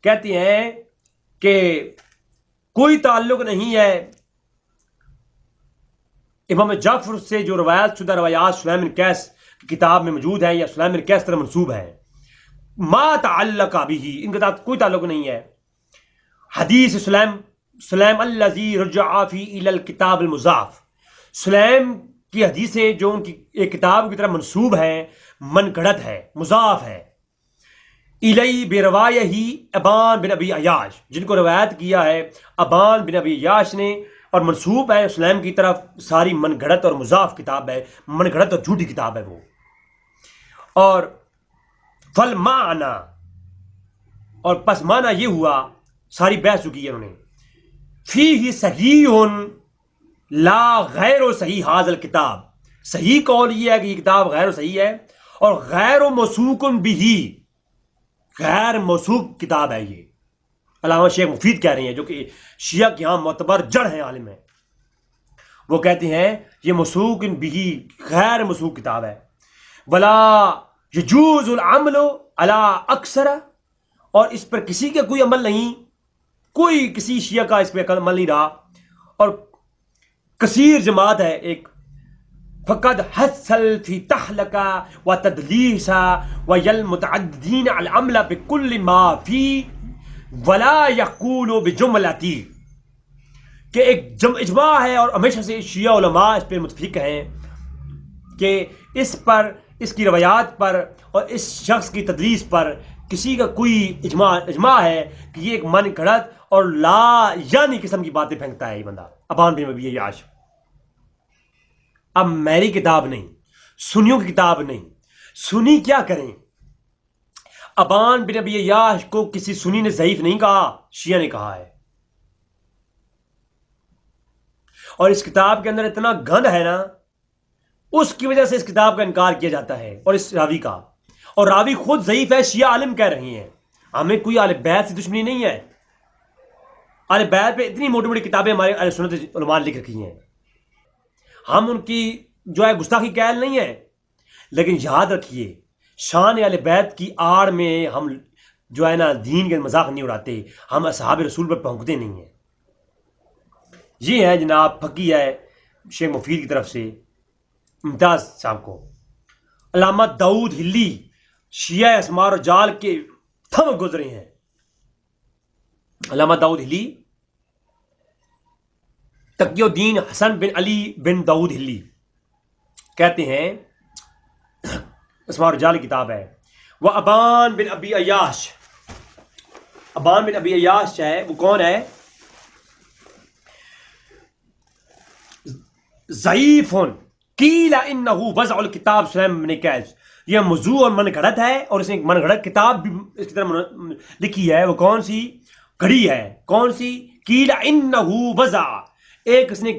کہتے ہیں کہ کوئی تعلق نہیں ہے امام جعفر سے جو روایات شدہ روایات سلیم بن قیس کی کتاب میں موجود ہیں یا سلیم بن قیس طرح منسوب ہیں. ما تعلق به، ان کے ساتھ کوئی تعلق نہیں ہے. حدیث سلیم الذی رجع فی الی الکتاب المضاف، سلیم کی حدیثیں جو ان کی ایک کتاب کی طرح منسوب ہیں، من گھڑت ہے، مضاف ہے. الی بروایہ ابان بن ابی عیاش، جن کو روایت کیا ہے ابان بن ابی عیاش نے، اور منسوب ہے اسلام کی طرف. ساری من گھڑت اور مضاف کتاب ہے، من گھڑت اور جھوٹی کتاب ہے وہ. اور فالمعنی، اور پس معنی یہ ہوا، ساری بحث چکی ہے انہوں نے، فیہ صحیح لا غیر و صحیح حاضر کتاب، صحیح قول یہ ہے کہ یہ کتاب غیر و صحیح ہے، اور غیر و موثوق بھی، غیر موثوق کتاب ہے یہ. علامہ شیخ مفید کہہ رہے ہیں جو کہ شیعہ کے ہاں معتبر جڑ ہیں، عالم ہیں. وہ کہتے ہیں یہ موثوق بھی، غیر موثوق کتاب ہے. ولا یجوز العمل علی اکثر، اور اس پر کسی کا کوئی عمل نہیں، کوئی کسی شیعہ کا اس پہ عمل نہیں رہا. اور کثیر جماعت ہے ایک، فقد حصل فی تحلقہ و تدلیس و المتعددین العمل بکل ما فی ولا یقول بجملتی، کہ ایک اجماع ہے اور ہمیشہ سے شیعہ علماء اس پہ متفق ہیں کہ اس پر اس کی روایات پر اور اس شخص کی تدریس پر کسی کا کوئی اجماع ہے کہ یہ ایک من گھڑت اور لا یعنی قسم کی باتیں پھینکتا ہے یہ بندہ ابان بن ابی عیاش. اب میری کتاب نہیں، سنیوں کی کتاب نہیں، سنی کیا کریں؟ ابان بن ابی عیاش کو کسی سنی نے ضعیف نہیں کہا، شیعہ نے کہا ہے. اور اس کتاب کے اندر اتنا گند ہے نا، اس کی وجہ سے اس کتاب کا انکار کیا جاتا ہے اور اس راوی کا. اور راوی خود ضعیف ہے، شیعہ عالم کہہ رہی ہیں. ہمیں کوئی اہل بیت سے دشمنی نہیں ہے. اہل بیت پہ اتنی موٹی موٹی کتابیں ہمارے اہل سنت علماء نے لکھ رکھی ہیں. ہم ان کی جو ہے گستاخی قائل نہیں ہے، لیکن یاد رکھیے شان اہل بیت کی آڑ میں ہم جو ہے نا دین کے مذاق نہیں اڑاتے، ہم اصحاب رسول پر پھونکتے نہیں ہیں. یہ ہے جناب پھکی ہے شیخ مفید کی طرف سے ممتاز صاحب کو. علامہ داؤد ہلی شیعہ اسماء و رجال کے تھم گزرے ہیں. علامہ داؤد ہلی تقی الدین حسن بن علی بن داؤد ہلی کہتے ہیں، اسماء و رجال کتاب ہے. وہ ابان بن ابی عیاش، ابان بن ابی عیاش ہے وہ کون ہے؟ ضعیف قیل انہ وضع الکتاب سلیم بن قیس. یہ موضوع اور من گھڑت ہے، اور اس نے ایک من گھڑت کتاب بھی اس کی طرح لکھی ہے. وہ کون سی گھڑی ہے؟ کون سی؟ قیل انہ وضع، ایک اس نے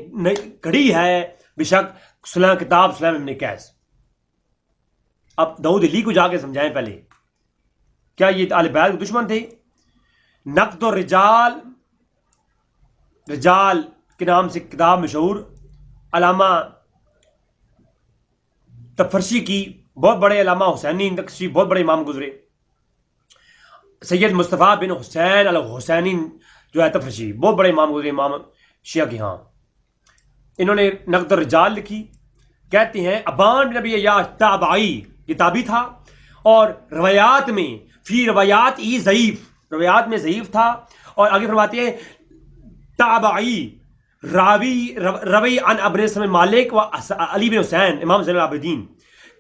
گھڑی ہے بے شک سلیم کتاب سلیم بن قیس. اب داؤد علی کو جا کے سمجھائیں پہلے، کیا یہ اہل بیت کے دشمن تھے؟ نقد الرجال، رجال کے نام سے کتاب مشہور علامہ تفرشی کی، بہت بڑے علامہ حسینی نقشی بہت بڑے امام گزرے. سید مصطفیٰ بن حسین الحسینی جو ہے تفرشی بہت بڑے امام گزرے، امام شیعہ کے ہاں. انہوں نے نقد الرجال لکھی. کہتے ہیں ابان بن ابی عیاش تابعی، یہ تابعی تھا، اور روایات میں فی روایات ہی ضعیف، روایات میں ضعیف تھا. اور آگے فرماتے ہیں تابعی روی عن ابن اسم مالک و علی بن حسین امام زین العابدین.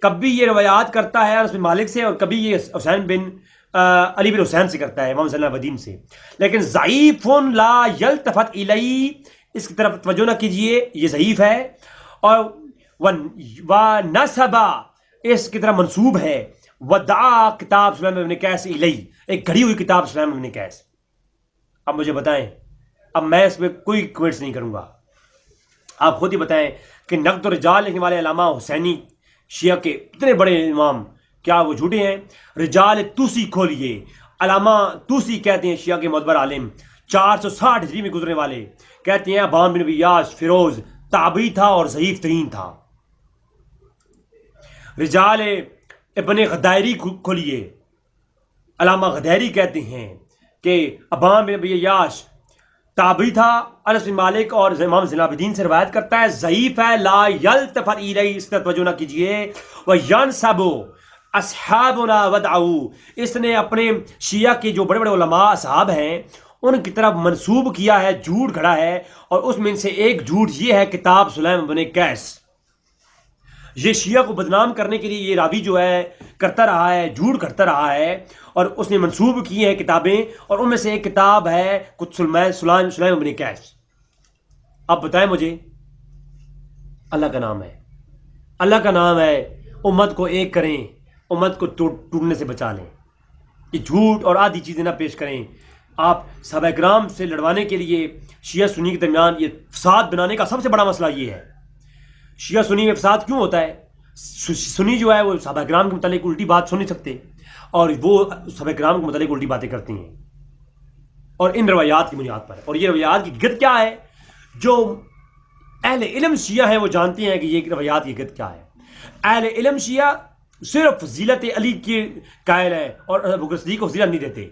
کبھی یہ روایات کرتا ہے انس بن مالک سے، اور کبھی یہ حسین بن علی بن حسین سے کرتا ہے، امام زین العابدین سے. لیکن ضعیف لا یلتفت الیہ، اس کی طرف توجہ نہ کیجئے، یہ ضعیف ہے. اور نسبہ، اس کی طرف منسوب ہے. ودعا کتاب سلیم بن قیس الیہ، ایک گھڑی ہوئی کتاب سلیم بن قیس. اب مجھے بتائیں، اب میں اس پہ کوئی کمنٹس نہیں کروں گا، آپ خود ہی بتائیں کہ نقد الرجال لکھنے والے علامہ حسینی شیعہ کے اتنے بڑے امام کیا وہ جھوٹے ہیں؟ رجال توسی کھولیے، علامہ توسی کہتے ہیں شیعہ کے معتبر عالم، 460 ہجری میں گزرنے والے، کہتے ہیں ابان بن ابی عیاش فیروز تابعی تھا اور ضعیف ترین تھا. رجال ابن غدائری کھولیے، علامہ غدائری کہتے ہیں کہ ابان بن ابی عیاش تابعی تھا، انس بن مالک اور امام زین العابدین سے روایت کرتا ہے، ضعیف ہے، لا یلتفت الیہ، اس پر توجہ نہ کیجیے. وینسب اصحابنا ودعو، اس نے اپنے شیعہ کے جو بڑے بڑے علماء اصحاب ہیں ان کی طرف منسوب کیا ہے، جھوٹ گھڑا ہے. اور اس میں سے ایک جھوٹ یہ ہے کتاب سلیم بن قیس. یہ شیعہ کو بدنام کرنے کے لیے یہ راوی جو ہے کرتا رہا ہے، جھوٹ کرتا رہا ہے، اور اس نے منسوب کی ہیں کتابیں، اور ان میں سے ایک کتاب ہے کچھ سلیم بن قیس. اب بتائیں مجھے، اللہ کا نام ہے، اللہ کا نام ہے، امت کو ایک کریں، امت کو ٹوٹنے سے بچا لیں. یہ جھوٹ اور آدھی چیزیں نہ پیش کریں. آپ صحابہ کرام سے لڑوانے کے لیے شیعہ سنی کے درمیان یہ فساد بنانے کا سب سے بڑا مسئلہ یہ ہے. شیعہ سنی میں فساد کیوں ہوتا ہے؟ سنی جو ہے وہ صحابہ کرام کے متعلق الٹی بات سن نہیں سکتے، اور وہ صحابہ کرام کے متعلق الٹی باتیں کرتے ہیں، اور ان روایات کی بنیاد پر. اور یہ روایات کی گد کیا ہے؟ جو اہل علم شیعہ ہیں وہ جانتے ہیں کہ یہ روایات کی گد کیا ہے. اہل علم شیعہ صرف فضیلت علی کے قائل ہیں اور ابو بکر صدیق کو فضیلت نہیں دیتے.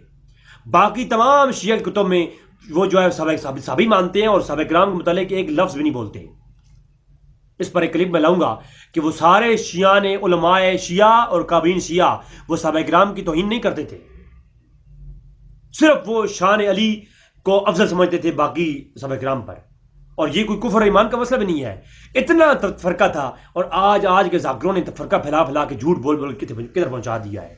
باقی تمام شیعہ کی کتب میں وہ جو ہے صحابی مانتے ہیں، اور صحابہ کرام کے متعلق ایک لفظ بھی نہیں بولتے. اس پر ایک کلپ میں لاؤں گا کہ وہ سارے شیعہ نے، علماء شیعہ اور کابین شیعہ، وہ صحابہ کرام کی توہین نہیں کرتے تھے، صرف وہ شان علی کو افضل سمجھتے تھے باقی صحابہ کرام پر. اور یہ کوئی کفر ایمان کا مسئلہ بھی نہیں ہے. اتنا فرقہ تھا اور آج کے ذاکروں نے فرقہ پھیلا پھیلا کے جھوٹ بول بول کدھر پہنچا دیا ہے.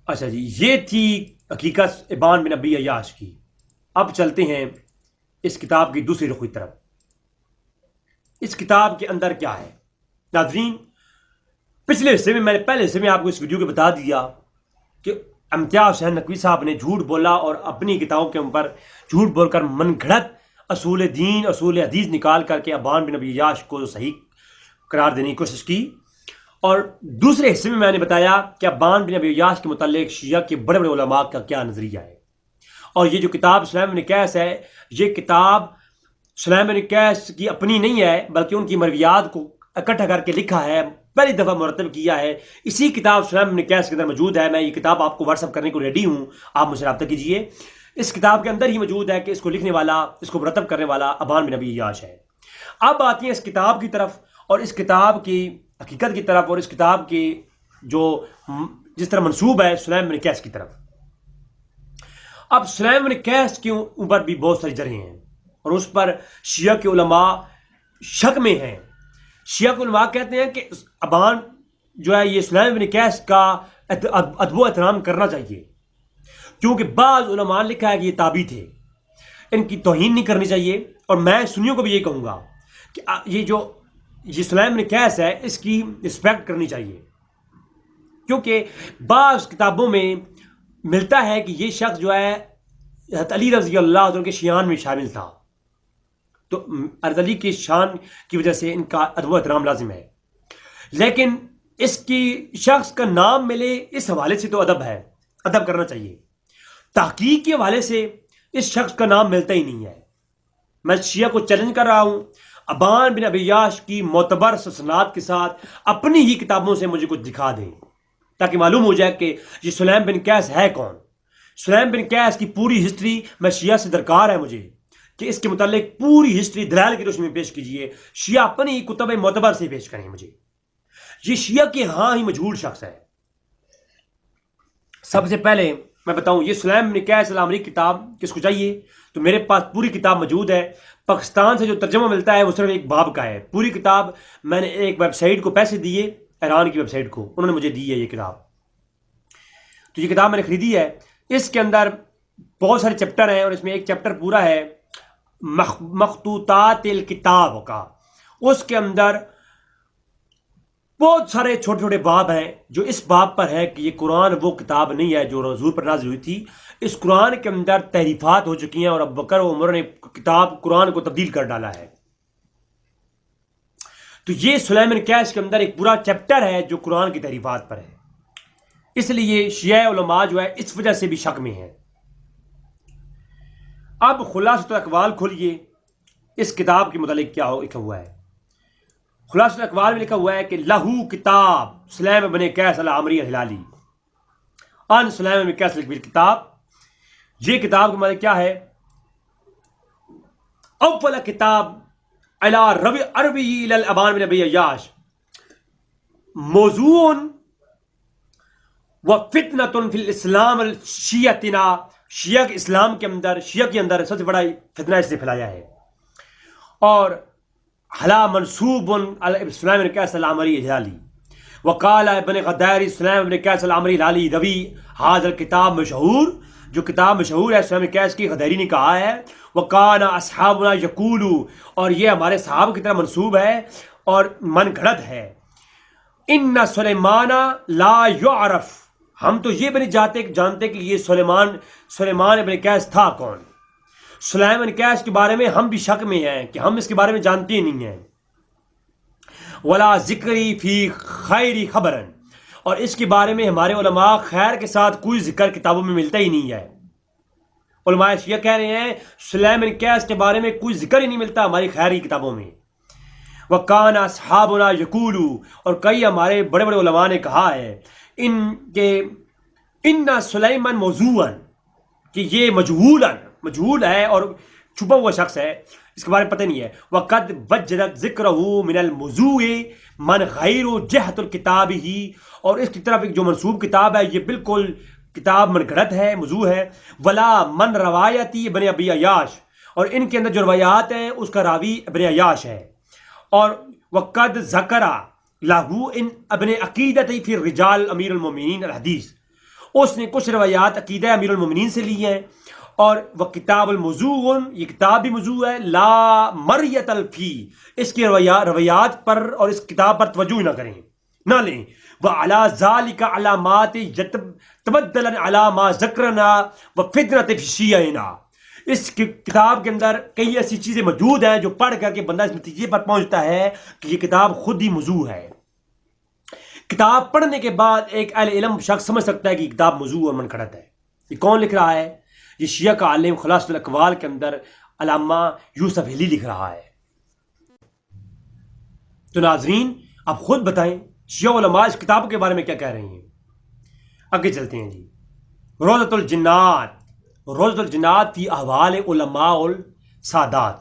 اچھا جی، یہ تھی حقیقت ابان بن ابی عیاش کی. اب چلتے ہیں اس کتاب کی دوسری رخ کی طرف. اس کتاب کے اندر کیا ہے ناظرین؟ پچھلے حصے میں نے پہلے حصے میں آپ کو اس ویڈیو کے بتا دیا کہ امتیاز حسین نقوی صاحب نے جھوٹ بولا اور اپنی کتابوں کے اوپر جھوٹ بول کر من گھڑت اصول دین اصول حدیث نکال کر کے ابان بن ابی عیاش کو صحیح قرار دینے کی کوشش کی. اور دوسرے حصے میں نے بتایا کہ ابان بن ابی عیاش کے متعلق شیعہ کے بڑے بڑے علماء کا کیا نظریہ ہے. اور یہ جو کتاب سلیم بن قیس ہے، یہ کتاب سلیم بن قیس کی اپنی نہیں ہے بلکہ ان کی مرویات کو اکٹھا کر کے لکھا ہے، پہلی دفعہ مرتب کیا ہے. اسی کتاب سلیم بن قیس کے اندر موجود ہے. میں یہ کتاب آپ کو واٹس ایپ کرنے کو ریڈی ہوں، آپ مجھ سے رابطہ کیجئے. اس کتاب کے اندر ہی موجود ہے کہ اس کو لکھنے والا، اس کو مرتب کرنے والا ابان بن ابی عیاش ہے. اب آتی ہیں اس کتاب کی طرف اور اس کتاب کی حقیقت کی طرف اور اس کتاب کی جو جس طرح منسوب ہے سلیم بن قیس کی طرف. اب سلیم بن قیس کے اوپر بھی بہت ساری جرحیں ہیں اور اس پر شیعہ کے علماء شک میں ہیں. شیعہ کے علماء کہتے ہیں کہ ابان جو ہے یہ سلیم بن قیس کا ادب و احترام کرنا چاہیے، کیونکہ بعض علماء نے لکھا ہے کہ یہ تابعی تھے، ان کی توہین نہیں کرنی چاہیے. اور میں سنیوں کو بھی یہ کہوں گا کہ یہ سلیم بن قیس ہے، اس کی رسپیکٹ کرنی چاہیے، کیونکہ بعض کتابوں میں ملتا ہے کہ یہ شخص جو ہے حضرت علی رضی اللہ عنہ کے شیعان میں شامل تھا. تو حضرت علی کی شان کی وجہ سے ان کا ادب و احترام لازم ہے. لیکن اس کی شخص کا نام ملے اس حوالے سے تو ادب ہے، ادب کرنا چاہیے. تحقیق کے حوالے سے اس شخص کا نام ملتا ہی نہیں ہے. میں شیعہ کو چیلنج کر رہا ہوں، ابان بن ابی عیاش کی معتبر سند کے ساتھ اپنی ہی کتابوں سے مجھے کچھ دکھا دیں تاکہ معلوم ہو جائے کہ یہ سلیم بن قیس ہے کون. سلیم بن قیس کی پوری ہسٹری میں شیعہ سے درکار ہے مجھے کہ اس کے متعلق پوری ہسٹری دلائل کی روشنی میں پیش کیجیے. شیعہ اپنی کتب معتبر سے پیش کریں مجھے. یہ شیعہ کے ہاں ہی مجہول شخص ہے. سب سے پہلے میں بتاؤں، یہ سلیم بن قیس العامری کتاب کس کو چاہیے تو میرے پاس پوری کتاب موجود ہے. پاکستان سے جو ترجمہ ملتا ہے وہ صرف ایک باب کا ہے. پوری کتاب میں نے ایک ویب سائٹ کو پیسے دیے، ایران کی ویب سائٹ کو، انہوں نے مجھے دی ہے یہ کتاب. تو یہ کتاب میں نے خریدی ہے. اس کے اندر بہت سارے چیپٹر ہیں اور اس میں ایک چیپٹر پورا ہے مخطوطات الکتاب کا. اس کے اندر بہت سارے چھوٹے چھوٹے باب ہیں جو اس باب پر ہے کہ یہ قرآن وہ کتاب نہیں ہے جو حضور پر نازل ہوئی تھی. اس قرآن کے اندر تحریفات ہو چکی ہیں اور ابو بکر و عمر نے کتاب قرآن کو تبدیل کر ڈالا ہے. تو یہ سلیم بن قیس کے اندر ایک پورا چیپٹر ہے جو قرآن کی تحریفات پر ہے. اس لیے شیعہ علماء جو ہے اس وجہ سے بھی شک میں ہیں. اب خلاصۃ الاقوال کھولیے، اس کتاب کے متعلق کیا لکھا ہوا ہے. خلاصۃ الاقوال میں لکھا ہوا ہے کہ لہو کتاب سلیم بن قیس العامری الہلالی ان سلیم بن قیس کتاب. یہ کتاب کا مطلب کیا ہے؟ اول کتاب علی عربی الی ابان بن ابی عیاش موضوع و فتنۃ فی الاسلام شیعتنا. شیعہ کے اسلام کے اندر، شیعہ کے اندر سب سے بڑا فتنہ اس نے پھیلایا ہے. اور حلا منصوب علی سلیم بن قیس العامری الہلالی وقال ابن غداری سلیم بن قیس العامری الہلالی روی هذا الکتاب مشہور. جو کتاب مشہور ہے سلیم بن قیس کی، غداری نے کہا ہے وکان اصحابنا یقولو، اور یہ ہمارے صحابہ کی طرح منسوب ہے اور من گھڑت ہے. ان سلیمان لا یعرف، ہم تو یہ بھی نہیں جانتے کہ یہ سلیمان ابن قیس تھا کون. سلیم بن قیس کے بارے میں ہم بھی شک میں ہیں کہ ہم اس کے بارے میں جانتے ہی نہیں ہیں. ولا ذکری فی خیر خبرن، اور اس کے بارے میں ہمارے علماء خیر کے ساتھ کوئی ذکر کتابوں میں ملتا ہی نہیں ہے. علماء شیعہ کہہ رہے ہیں سلیم بن قیس کے بارے میں کوئی ذکر ہی نہیں ملتا ہماری خیری کتابوں میں. وَكَانَ أَصْحَابُنَا يَقُولُ، اور کئی ہمارے بڑے بڑے علماء نے کہا ہے ان سلیمان موضوعاً، کہ یہ مجہول ہے اور چھپا ہوا شخص ہے، اس کے بارے میں پتہ نہیں ہے. وَقَدْ وَجَّدَتْ ذِكْرَهُ مِنَ الْمُوضُوعِ مَنْ غَيْرُ جِهَةُ الْكِتَابِ ہی، اور اس کی طرف ایک جو منسوب کتاب ہے یہ بالکل کتاب من گھڑت ہے، موضوع ہے، ولا من روایتی ابن ابی عیاش، اور ان کے اندر جو روایات ہیں اس کا راوی ابن عیاش ہے، اور وقد ذکر لاہو ان ابن عقیدت فی رجال امیر المومنین الحدیث، اس نے کچھ روایات عقیدہ امیر المومنین سے لی ہیں، اور وہ کتاب الموضوع، یہ کتاب بھی موضوع ہے، لا مریت الفی، اس کی روایات پر اور اس کتاب پر توجہ نہ کریں، نہ لیں، وعلی ذالک علامات تبدلا علی ما ذکرنا وفتنۃ فی شیعنا، اس کتاب کے اندر کئی ایسی چیزیں موجود ہیں جو پڑھ کر کے بندہ اس نتیجے پر پہنچتا ہے کہ یہ کتاب خود ہی موضوع ہے۔ کتاب پڑھنے کے بعد ایک اہل علم شخص سمجھ سکتا ہے کہ یہ کتاب موضوع اور منقڑت ہے۔ یہ کون لکھ رہا ہے؟ یہ شیعہ کا عالم خلاصۃ الاقوال کے اندر علامہ یوسف ہلی لکھ رہا ہے۔ تو ناظرین آپ خود بتائیں شیعہ علماء اس کتاب کے بارے میں کیا کہہ رہے ہیں۔ آگے چلتے ہیں جی۔ روضۃ الجنات، روضۃ الجنات فی احوال علماء السادات،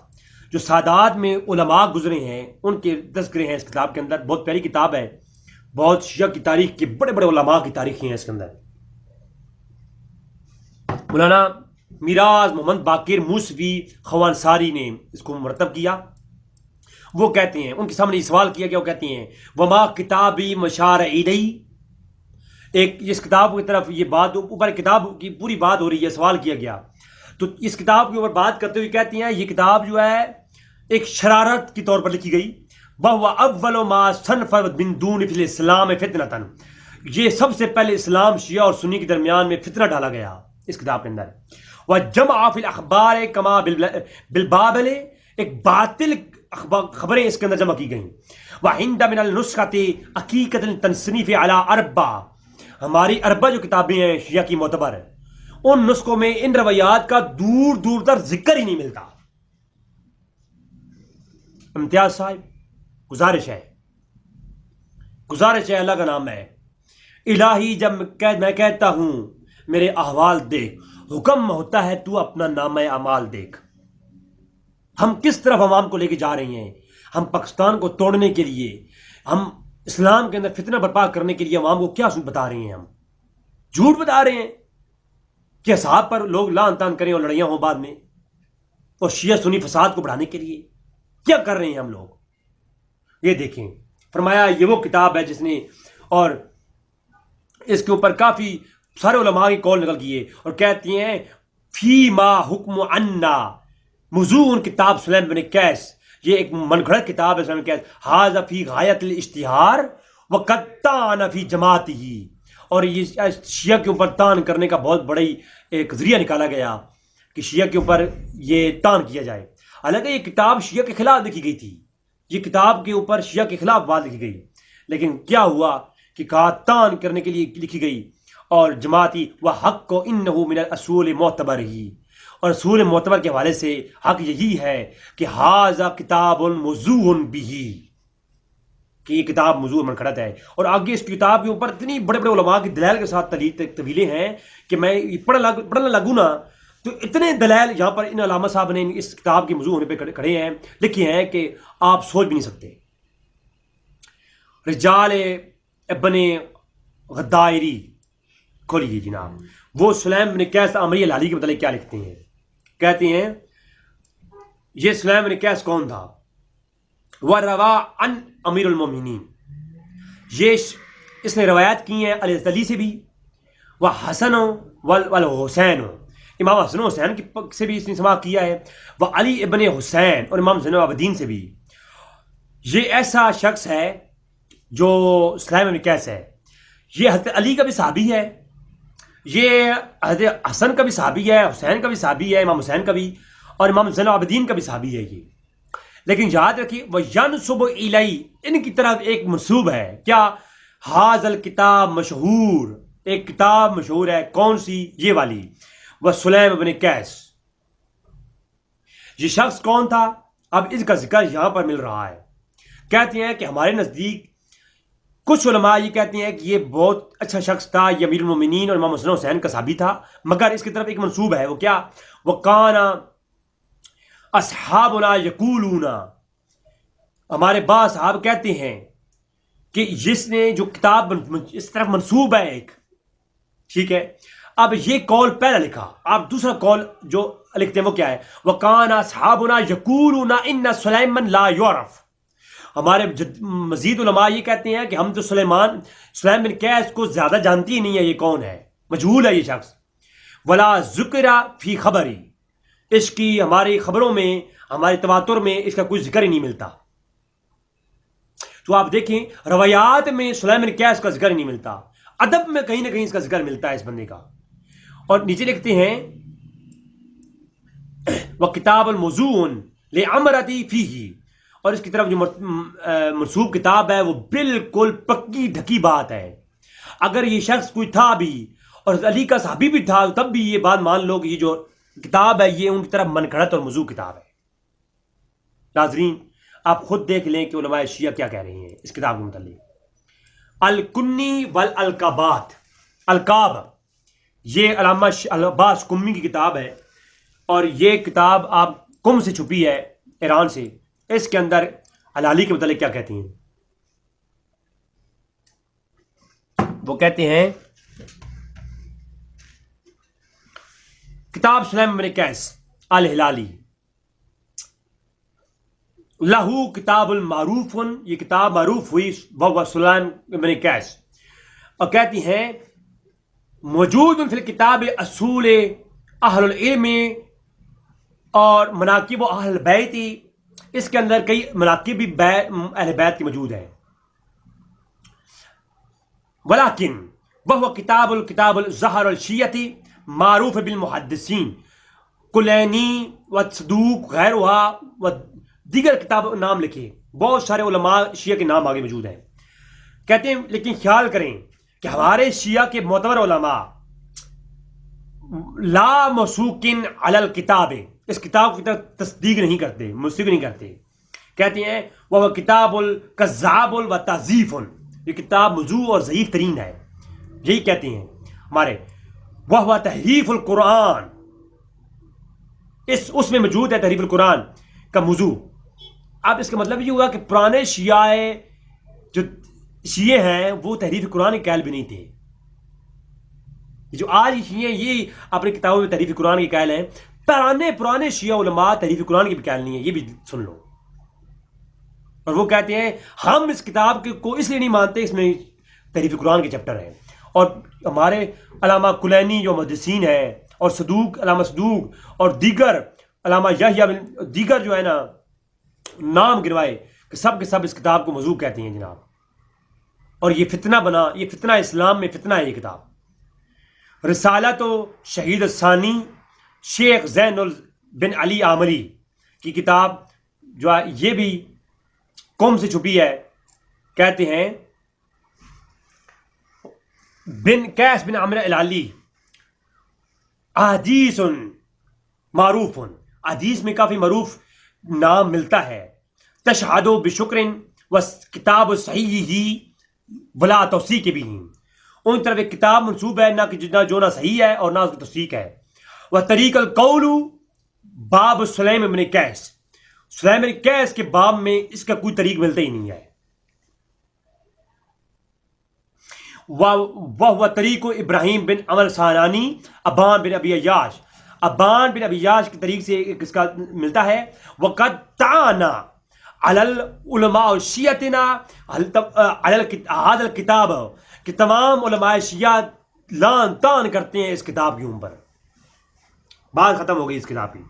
جو سادات میں علماء گزرے ہیں ان کے تذکرے ہیں اس کتاب کے اندر۔ بہت پیاری کتاب ہے، بہت شیعہ کی تاریخ کے بڑے بڑے علماء کی تاریخیں ہیں اس کے اندر۔ مولانا میراز محمد باقر موسوی خوانصاری نے اس کو مرتب کیا۔ وہ کہتے ہیں، ان کے سامنے یہ سوال کیا گیا، وہ کہتے ہیں وما کتابی مشار عیدی، ایک اس کتاب کی طرف یہ بات اوپر کتاب کی پوری بات ہو رہی ہے، سوال کیا گیا تو اس کتاب کے اوپر بات کرتے ہوئے کہتی ہیں یہ کتاب جو ہے ایک شرارت کے طور پر لکھی گئی، وَهُوَ أَوَّلُ مَا صَنَفَ مِن دُونِ فِي الْإِسْلَامِ فِتْنَةً، یہ سب سے پہلے اسلام شیعہ اور سنی کے درمیان میں فتنہ ڈالا گیا اس کتاب کے اندر۔ وَجَمَعَ فِي الْأَخْبَارِ كَمَا بِالْبَابِلِ، ایک باطل خبریں اس کے اندر جمع کی گئیں۔ وَعِنْدَ مِنَ النُّسْخَةِ حَقِيقَةُ التَّنْصِنِيفِ عَلَى أَرْبَعَ، ہماری اربع جو کتابیں ہیں شیعہ کی معتبر ہیں، ان نسخوں میں ان روایات کا دور دور تر ذکر ہی نہیں ملتا۔ امتیاز صاحب گزارش ہے اللہ کا نام ہے، الہی جب میں کہتا ہوں میرے احوال دیکھ، حکم ہوتا ہے تو اپنا نامہ اعمال دیکھ۔ ہم کس طرف عوام کو لے کے جا رہے ہیں؟ ہم پاکستان کو توڑنے کے لیے، ہم اسلام کے اندر فتنہ برپا کرنے کے لیے عوام کو کیا بتا رہے ہیں؟ ہم جھوٹ بتا رہے ہیں کہ اصحاب پر لوگ لعن طعن کریں اور لڑائیاں ہوں بعد میں، اور شیعہ سنی فساد کو بڑھانے کے لیے کیا کر رہے ہیں ہم لوگ؟ یہ دیکھیں، فرمایا یہ وہ کتاب ہے جس نے، اور اس کے اوپر کافی سارے علماء کی قول نکل کیے، اور کہتی ہیں فی ما حکم عنا، موضوع کتاب سلیم بن قیس، یہ ایک من گھڑت کتاب ہے سلیم بن قیس، ھذا فی غایت الاشتہار وقد طعن فی جماعتہ، اور یہ شیعہ کے اوپر طعن کرنے کا بہت بڑی ایک ذریعہ نکالا گیا کہ شیعہ کے اوپر یہ طعن کیا جائے۔ حالانکہ یہ کتاب شیعہ کے خلاف لکھی گئی تھی، یہ کتاب کے اوپر شیعہ کے خلاف بات لکھی گئی، لیکن کیا ہوا کہ کہا طعن کرنے کے لیے لکھی گئی، اور جماعتی و حق کو انہ من الاصول معتبر ہی، اور اصول معتبر کے حوالے سے حق یہی ہے کہ ھذا کتاب موضوع بہ، کہ یہ کتاب موضوع منقرط ہے۔ اور آگے اس کتاب کے اوپر اتنی بڑے بڑے علماء کی دلائل کے ساتھ طویلیں ہیں کہ میں پڑھنا لگوں نا تو اتنے دلائل یہاں پر ان علامہ صاحب نے اس کتاب کے موضوع ہونے پہ کھڑے ہیں، لکھے ہیں کہ آپ سوچ بھی نہیں سکتے۔ رجال ابن غدائری کھولیے جناب، وہ سلیم بن قیس عمری الحالی کے متعلق کیا لکھتے ہیں؟ کہتے ہیں یہ سلیم بن قیس کون تھا؟ وَرَوَا عَنْ امیر المومنین، یہ اس نے روایت کی ہیں علی سے بھی، وہ حسن والحسین، امام حسن و حسین سے بھی اس نے سماع کیا ہے، وہ علی ابن حسین اور امام زین العابدین سے بھی۔ یہ ایسا شخص ہے جو سلیم بن قیس ہے، یہ حضرت علی کا بھی صحابی ہے، یہ حضرت حسن کا بھی صحابی ہے، حسین کا بھی صحابی ہے، امام حسین کا بھی، اور امام زین العابدین کا بھی صحابی ہے یہ۔ لیکن یاد رکھیے وہ ینسب الی، ان کی طرف ایک منسوب ہے، کیا؟ ھذا الکتاب مشہور، ایک کتاب مشہور ہے، کون سی؟ یہ والی، وہ سلیم بن قیس۔ یہ شخص کون تھا؟ اب اس کا ذکر یہاں پر مل رہا ہے۔ کہتے ہیں کہ ہمارے نزدیک کچھ علماء یہ کہتے ہیں کہ یہ بہت اچھا شخص تھا، یہ امیر المومنین اور امام حسن حسین کا صحابی تھا، مگر اس کی طرف ایک منسوب ہے، وہ کیا؟ وہ کانا اصحابنا یقولون، ہمارے بعض صحاب کہتے ہیں کہ جس نے جو کتاب اس طرف منسوب ہے ایک، ٹھیک ہے، اب یہ قول پہلا لکھا، آپ دوسرا قول جو لکھتے ہیں وہ کیا ہے؟ وَقَانَ أَصْحَابُنَا يَقُولُونَ إِنَّ سُلَيْمَنَ لَا يُعْرَفُ. ہمارے مزید علماء یہ کہتے ہیں کہ ہم تو سلیم بن قیس کو زیادہ جانتی ہی نہیں ہے، یہ کون ہے، مجہول ہے یہ شخص. وَلَا ذُكِرَ فِي خَبَرِ، اس کی ہماری خبروں میں، ہمارے تواتر میں اس کا کوئی ذکر ہی نہیں ملتا. تو آپ دیکھیں روایات میں سلیم بن قیس کا ذکر ہی نہیں ملتا، ادب میں کہیں نہ کہیں اس کا ذکر ملتا ہے اس بندے کا. اور نیچے لکھتے ہیں وَكِتَابٌ مَوْضُوعٌ لِعَمْرَتِ فِيهِ، اور اس کی طرف جو منسوب کتاب ہے وہ بالکل پکی ڈھکی بات ہے. اگر یہ شخص کوئی تھا بھی اور علی کا صحابی بھی تھا تب بھی یہ بات مان لو کہ یہ جو کتاب ہے یہ ان کی طرف من گھڑت اور موضوع کتاب ہے. ناظرین آپ خود دیکھ لیں کہ علماء شیعہ کیا کہہ رہے ہیں اس کتاب کے متعلق. الکنی والالقابات، القاب یہ علامہ عباس کمی کی کتاب ہے، اور یہ کتاب آپ کم سے چھپی ہے ایران سے. اس کے اندر علی کے متعلق کیا کہتے ہیں؟ وہ کہتے ہیں کتاب سلیم بن قیس الہلالی لہو کتاب المعروف، یہ کتاب معروف ہوئی وہ سلیم بن قیس، اور کہتی ہیں موجود فی الکتاب اصول اہل العلم اور مناقب و اہل بیت، اس کے اندر کئی مناقب بھی اہل بیت کی موجود ہیں. ولیکن وہ کتاب الظہر الشیعتی معروف بالمحدثین کلینی و صدوق غیرہا و دیگر کتاب نام لکھے، بہت سارے علماء شیعہ کے نام آگے موجود ہیں. کہتے ہیں لیکن خیال کریں کہ ہمارے شیعہ کے معتبر علماء لا موثوقین علی الکتاب، اس کتاب کی طرف تصدیق نہیں کرتے، مصدق نہیں کرتے. کہتے ہیں وہ کتاب الکذاب و تہذیف، یہ کتاب موضوع اور ضعیف ترین ہے. یہی کہتے ہیں ہمارے. وہ تحریف القرآن، اس میں موجود ہے تحریف القرآن کا موضوع. اب اس کا مطلب یہ ہوا کہ پرانے شیعہ جو شیعہ ہیں وہ تحریف قرآن کے قائل بھی نہیں تھے. جو آج شیعہ یہ اپنی کتابوں میں تحریف قرآن کے قائل ہیں، پرانے شیعہ علماء تحریف قرآن کے بھی قائل نہیں ہیں، یہ بھی سن لو. اور وہ کہتے ہیں ہم اس کتاب کو اس لیے نہیں مانتے، اس میں تحریف قرآن کے چیپٹر ہیں. اور ہمارے علامہ کلینی جو محدثین ہیں، اور صدوق علامہ صدوق اور دیگر علامہ یحییٰ دیگر جو ہے نا نام گنوائے کہ سب کے سب اس کتاب کو موضوع کہتے ہیں جناب. اور یہ فتنہ بنا، یہ فتنہ اسلام میں فتنہ ہے یہ کتاب. رسالت و شہید الثانی شیخ زین بن علی عامری کی کتاب جو ہے یہ بھی قوم سے چھپی ہے. کہتے ہیں بن قیس بن عمرو الہلالی احادیث معروف، حدیث میں کافی معروف نام ملتا ہے. تشہد بشکر و کتاب صحیح ہی ولا توثیق بھی ہیں، ان طرف ایک کتاب منسوب ہے نہ کہ جو نہ صحیح ہے اور نہ اس کی توثیق ہے. وہ طریق القول باب سلیم بن قیس، سلیم بن قیس کے باب میں اس کا کوئی طریق ملتا ہی نہیں ہے. وہ طریق ابراہیم بن عمر سانانی ابان بن ابی عیاش، ابان بن ابی عیاش کے طریق سے اس کا ملتا ہے. وقد تعانا علی العلماء شیعتنا علی هذا الکتاب، کہ تمام علماء شیعہ لان تان کرتے ہیں اس کتاب کے اوپر. بات ختم ہو گئی اس کتاب کی.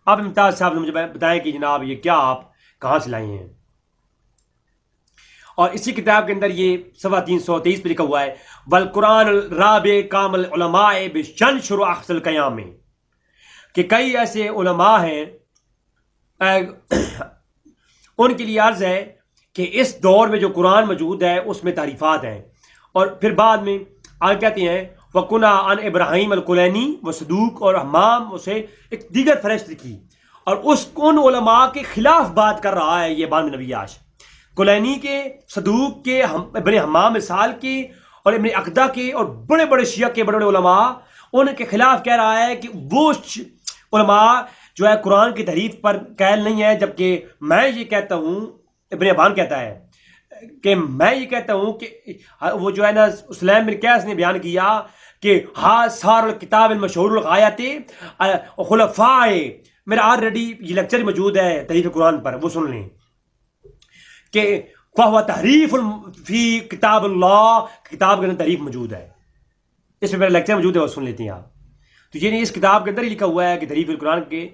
اب امتیاز صاحب نے مجھے بتائیں کہ جناب یہ کیا آپ کہاں سے لائے ہیں. اور اسی کتاب کے اندر یہ صفحہ 323 پہ لکھا ہوا ہے والقرآن الرابع کامل علماء بشنشر احسن القیام میں، کہ کئی ایسے علماء ہیں ان کے لیے عرض ہے کہ اس دور میں جو قرآن موجود ہے اس میں تعریفات ہیں. اور پھر بعد میں آگے کہتے ہیں وَقُنَا عن ابراہیم الکلینی و صدوق، اور حمام اسے ایک دیگر فہرست لکھی، اور ان علماء کے خلاف بات کر رہا ہے یہ ابان بن نبی عیاش، کلینی کے، صدوق کے، ابن حمام مثال کے اور ابن عقدہ کے، اور بڑے بڑے شیعہ کے بڑے بڑے علماء ان کے خلاف کہہ رہا ہے کہ وہ علماء جو ہے قرآن کی تحریف پر قائل نہیں ہے. جبکہ میں یہ کہتا ہوں، ابن ابان کہتا ہے کہ میں یہ کہتا ہوں کہ وہ جو ہے نا سلیم بن قیس نے بیان کیا کہ سار الکتاب المشہور الغایت خلفاء، میرا آلریڈی یہ لیکچر موجود ہے تحریف قرآن پر، وہ سن لیں کہ فہو تحریف فی کتاب اللہ، کتاب کے اندر تحریف موجود ہے، اس میں میرا لیکچر موجود ہے، وہ سن لیتے ہیں آپ. تو یعنی اس کتاب کے اندر ہی لکھا ہوا ہے کہ تحریف القرآن کے،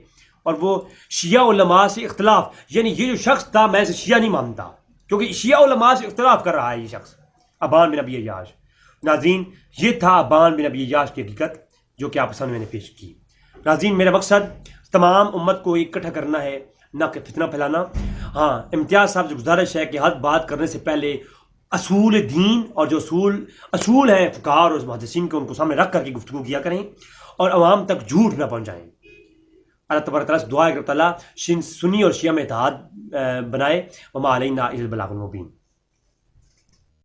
اور وہ شیعہ علماء سے اختلاف، یعنی یہ جو شخص تھا میں اسے شیعہ نہیں مانتا کیونکہ شیعہ علماء سے اختلاف کر رہا ہے یہ شخص ابان بن ابی عیاش. ناظرین یہ تھا ابان بن ابی عیاش کی حقیقت جو کہ آپ کے سامنے میں نے پیش کی. ناظرین میرا مقصد تمام امت کو اکٹھا کرنا ہے، نہ کہ فتنہ پھیلانا. ہاں امتیاز صاحب سے گزارش ہے کہ ہر بات کرنے سے پہلے اصول دین اور جو اصول ہیں فقہاء اور محدثین کے، ان کو سامنے رکھ کر کے گفتگو کیا کریں اور عوام تک جھوٹ نہ پہنچائیں. اللہ تبارک تعالیٰ سے دعا ہے کہ اللہ تعالیٰ سنی اور شیعہ میں اتحاد بنائے. وما علینا الا البلاغ المبین.